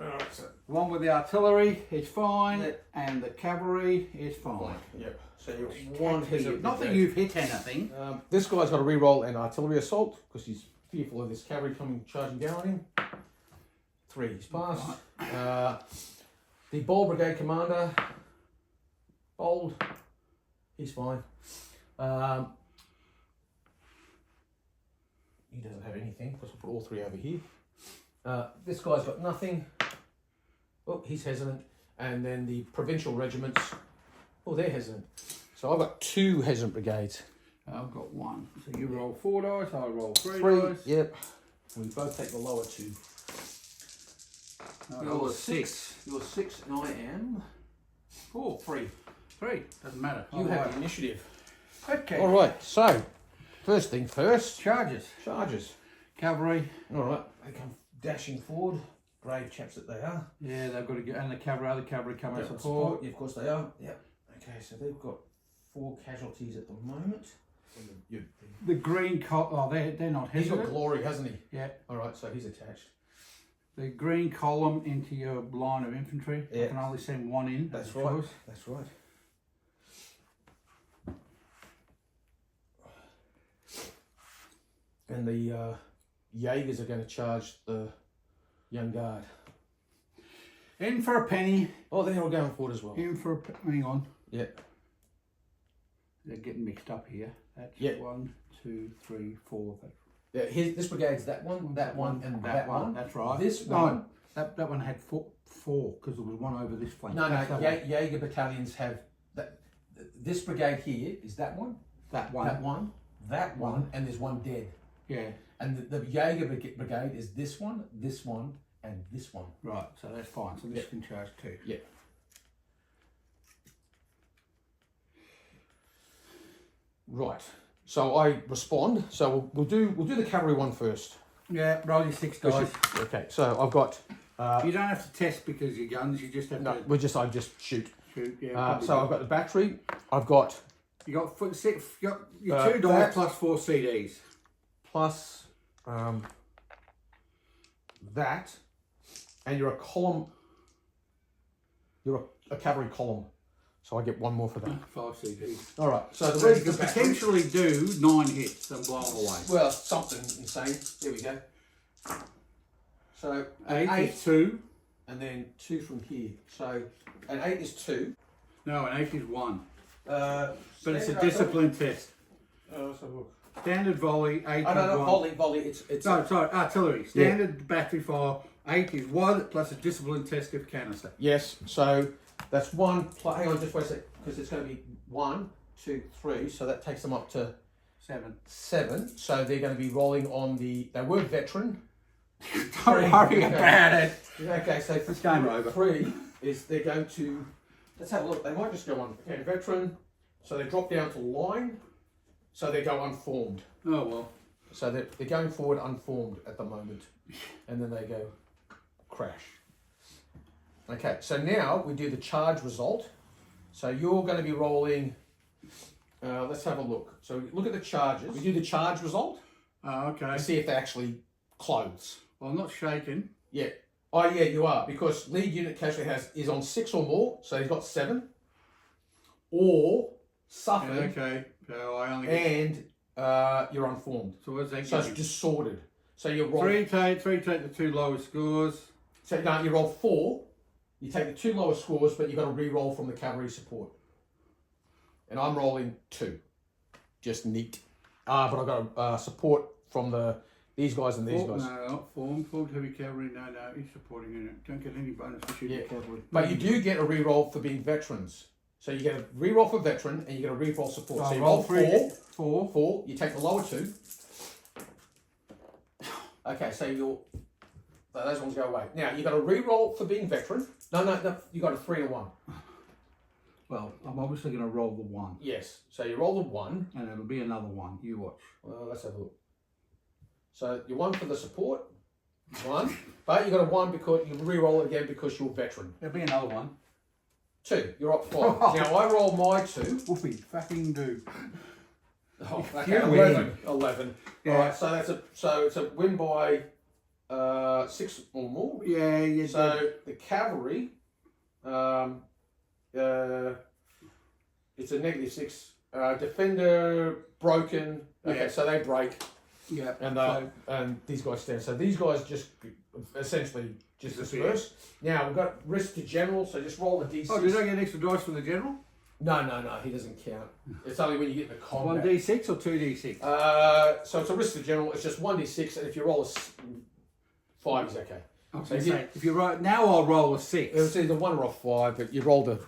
Alright, so One with the artillery is fine, Yep. and the cavalry is fine. fine. Yep. So you're 1 hesitant. Not that you've hit anything. This guy's got to re-roll an artillery assault because he's fearful of this cavalry coming charging down on him. 3, he's passed. The Ball Brigade Commander, Bold, he's fine. He doesn't have anything because we'll put all 3 over here. This guy's got nothing. Oh, he's hesitant. And then the provincial regiments, oh, they're hesitant. So I've got 2 hesitant brigades. I've got 1. So you roll 4 dice, I roll 3 dice. Yep. We both take the lower 2. You're 6. You're 6 and I am 4. 3. 3. Doesn't matter. You have the initiative. Okay. All right. So first thing first. Charges. Charges. Cavalry. All right. They come dashing forward. Brave chaps that they are. Yeah, they've got to get, and the cavalry, other cavalry come and Yep, support. Yeah, of course they are. Yep. Okay. So they've got 4 casualties at the moment. The green they're not He's got hesitant. glory, hasn't he? Yeah. All right. So he's attached. The green column into your line of infantry. Yeah. I can only send 1 in. That's as a right. choice. That's right. And the Jaegers are going to charge the young guard. In for a penny. Oh, they're all going forward as well. In for a hang on. Yeah. They're getting mixed up here. That's Yeah. 1, 2, 3, 4. Yeah, this brigade's that one, and that one. That's right. This No, one. that one had 4 because there was 1 over this flank. No, That's that one. Jaeger battalions have that. This brigade here is that one, That one. that one, and there's 1 dead. Yeah. And the Jaeger brigade is this one, and this one. Right. So that's fine. So this can charge 2. Yeah. Right. So I respond. So we'll do the cavalry one first. Yeah. Roll your 6 dice. Okay. So I've got. You don't have to test because your guns. You just have No, to I just shoot. shoot. Yeah. So I've got the battery. I've got You got 6. You got your 2 dice that. plus 4 CDs. plus that, and you're a column. You're a cavalry column, so I get 1 more for that. 5 CDs. All right. So the So rest you of could the battery. potentially do 9 hits and blow them away. Well, something insane. There we go. So 8 8, is 2. and then 2 from here. So an 8 is 2. No, an 8 is 1. But But it's a discipline test. Let's have a look. Standard volley, 8 Oh, is no, 1. volley. It's No, sorry, artillery. Standard battery fire, 8 is 1 plus a discipline test if canister. yes. So that's 1 plus. Hang on, just wait a sec, because it's going to be 1, 2, 3. So that takes them up to 7. So they're going to be rolling on the. They were veteran. Don't worry about it. Okay, so It's game over. 3 is they're going to. Let's have a look. They might just go on. Okay, veteran. So they drop down to line. So they go unformed. Oh well. So they're going forward unformed at the moment, and then they go crash. Okay, so now we do the charge result. So you're going to be rolling. Let's have a look. So look at the charges. We do the charge result. Oh, okay. To see if they actually close. Well, I'm not shaking. Yeah. Oh yeah, you are, because lead unit casualty is on 6 or more, so he's got 7, or suffered, Okay. So I only. and you're unformed. So what's that? So it's give you? disordered. So you roll. 3 take the 2 lowest scores. So no, you roll 4. You take the 2 lowest scores, but you got to re-roll from the cavalry support. And I'm rolling 2. Just neat. But I got support from these guys and these guys. No, not formed. Formed heavy cavalry. No, he's supporting unit. Don't get any bonus for shooting cavalry. But you do get a re-roll for being veterans. So you get a re-roll for veteran, and you get a re-roll support. So you roll 4. 4. You take the lower 2. Okay, so those ones go away. Now you got a re-roll for being veteran. No. You got a 3 and a 1. Well, I'm obviously going to roll the 1. Yes. So you roll the 1. And it'll be another 1. You watch. Well, let's have a look. So you 1 for the support. 1. But you got a 1 because you re-roll it again because you're veteran. There'll be another 1. 2. You're up 5. Now I roll my 2. Whoopie fucking do. Oh, okay. You 11. 11. Yeah. All right. So it's a win by 6 or more. Yeah, you So the cavalry, it's a -6. Defender broken. Okay, Yeah. so they break, Yeah. and these guys stand. So these guys just essentially just disperse. Now we've got risk to general. So just roll a d6. Oh, did I get extra dice for the general? No, he doesn't count. It's only when you get the combat. 1d6 or 2d6? So it's a risk to general. It's just 1d6, and if you roll a 5 is okay. So if you're right, now I'll roll a 6. It was either 1 or a 5, but you rolled a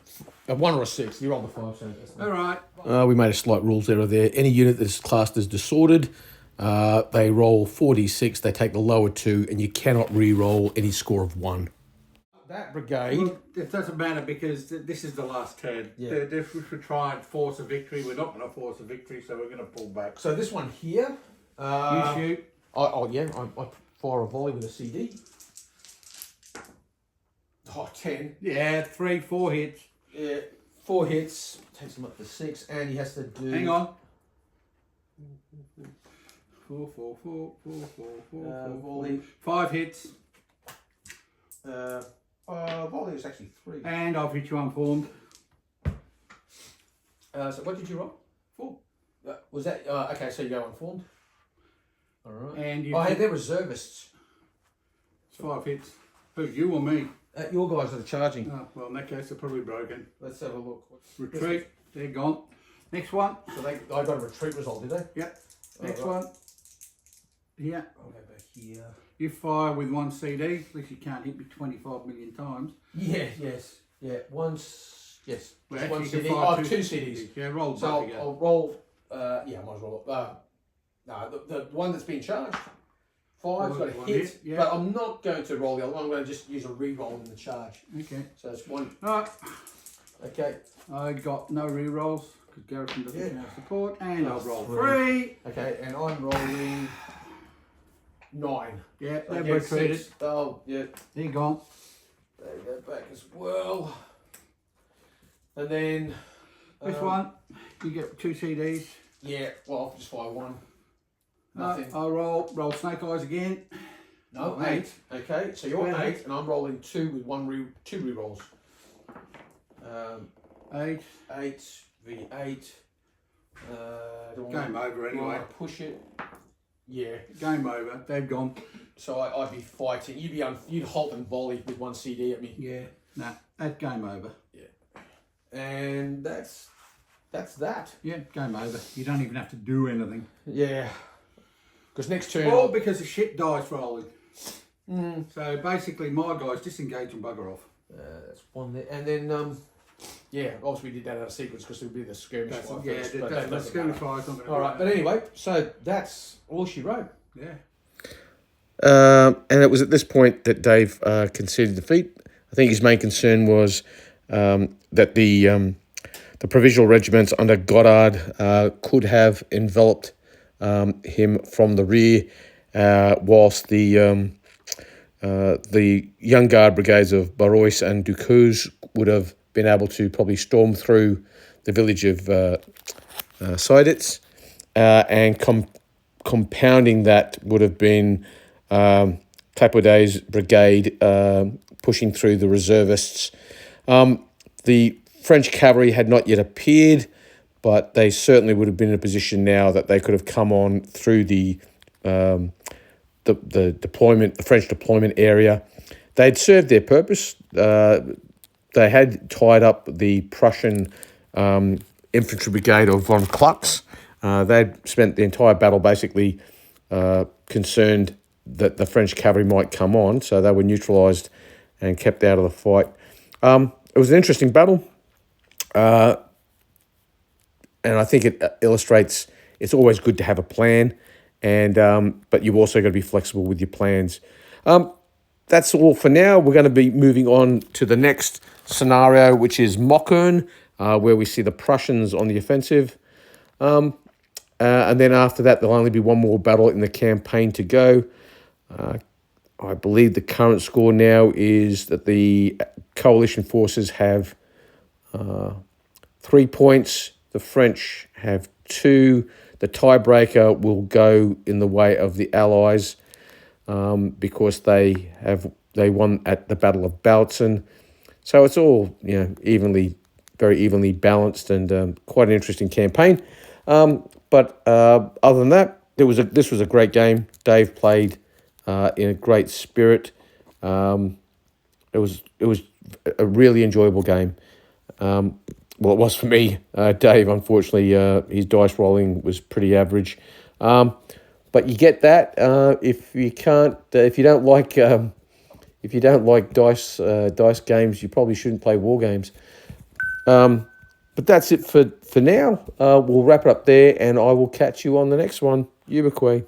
1 or a 6. You rolled a 5, so that's All right. We made a slight rules error there. Any unit that's classed as disordered, they roll 4d6, they take the lower 2, and you cannot re-roll any score of 1. that brigade. Well, it doesn't matter because this is the last turn. Yeah. If we try and force a victory, we're not going to force a victory, so we're going to pull back. So this one here. You shoot. I fire a volley with a CD. 10. Yeah, 3, 4 hits. Yeah, 4 hits. Takes him up to 6, and he has to do. Hang on. 4, 4, 4, 4, 4, 4, 4, volley. 5 hits. Volley was actually 3. And I've hit you unformed. So what did you roll? 4. Was that okay? So you go unformed. All right. And you Hey, they're reservists. 5 hits. Who, you or me? Your guys are charging. Oh, well, in that case, they're probably broken. Let's have a look. Retreat. They're gone. Next one. So I got a retreat result, did they? Yep. Next right. one. Here. I'll go back here. You fire with 1 CD. At least you can't hit me 25 million times. Yeah. Yes. Yeah. Once. Yes. Well, Just actually, one you can CD. fire Oh, 2 2 CDs. Yeah, roll So both together. I'll roll. Yeah, I might as well. No, the one that's been charged. 5's got a One hit, hit, yeah. but I'm not going to roll the other one. I'm going to just use a re-roll in the charge. Okay. So it's 1. Alright. Okay. I got no re-rolls because Garrison doesn't Yeah. have support. And I'll That's roll 3. 3. Okay, and I'm rolling 9. Yeah, So I they've get retreated. 6. Oh, yeah. They're gone. They go back as well. And then This one, you get 2 CDs. yeah, well, I'll just fire 1. Nothing. I'll roll snake eyes again. No, Oh, 8. Okay, so you're Well, 8, and I'm rolling 2 with 2 re-rolls. 8. 8 v 8. Game over anyway. Push it. Yeah. Game over. They've gone. So I'd be fighting. You'd halt and volley with 1 CD at me. Yeah. Nah, that's game over. And that's that. Yeah, game over. You don't even have to do anything. Yeah. Because next turn. All because of shit dice rolling. So basically, my guys disengage and bugger off. That's 1 there, and then Yeah, obviously we did that out of sequence because it would be the skirmish That's, fire yeah, first, the, but the, that the doesn't skirmish matter. fire's not going to All right, but anyway, so that's all she wrote. Yeah. And it was at this point that Dave conceded defeat. I think his main concern was that the provisional regiments under Goddard could have enveloped him from the rear, whilst the Young Guard brigades of Barois and Ducouz would have been able to probably storm through the village of Seiditz, and compounding that would have been Capoday's brigade pushing through the reservists. The French cavalry had not yet appeared, but they certainly would have been in a position now that they could have come on through the deployment, the French deployment area. They'd served their purpose. They had tied up the Prussian infantry brigade of von Klux. They'd spent the entire battle basically concerned that the French cavalry might come on, so they were neutralised and kept out of the fight. It was an interesting battle, and I think it illustrates it's always good to have a plan, and but you've also got to be flexible with your plans. That's all for now. We're going to be moving on to the next scenario, which is Mockern, where we see the Prussians on the offensive. And then after that, there'll only be one more battle in the campaign to go. I believe the current score now is that the coalition forces have 3 points. The French have 2. The tiebreaker will go in the way of the Allies because they won at the Battle of Bautzen. So it's all very evenly balanced, and quite an interesting campaign. But other than that, this was a great game. Dave played in a great spirit. It was a really enjoyable game. Well, it was for me. Dave, unfortunately, his dice rolling was pretty average. But you get that. If you don't like dice games, you probably shouldn't play war games. But that's it for now. We'll wrap it up there, and I will catch you on the next one. You, McQueen.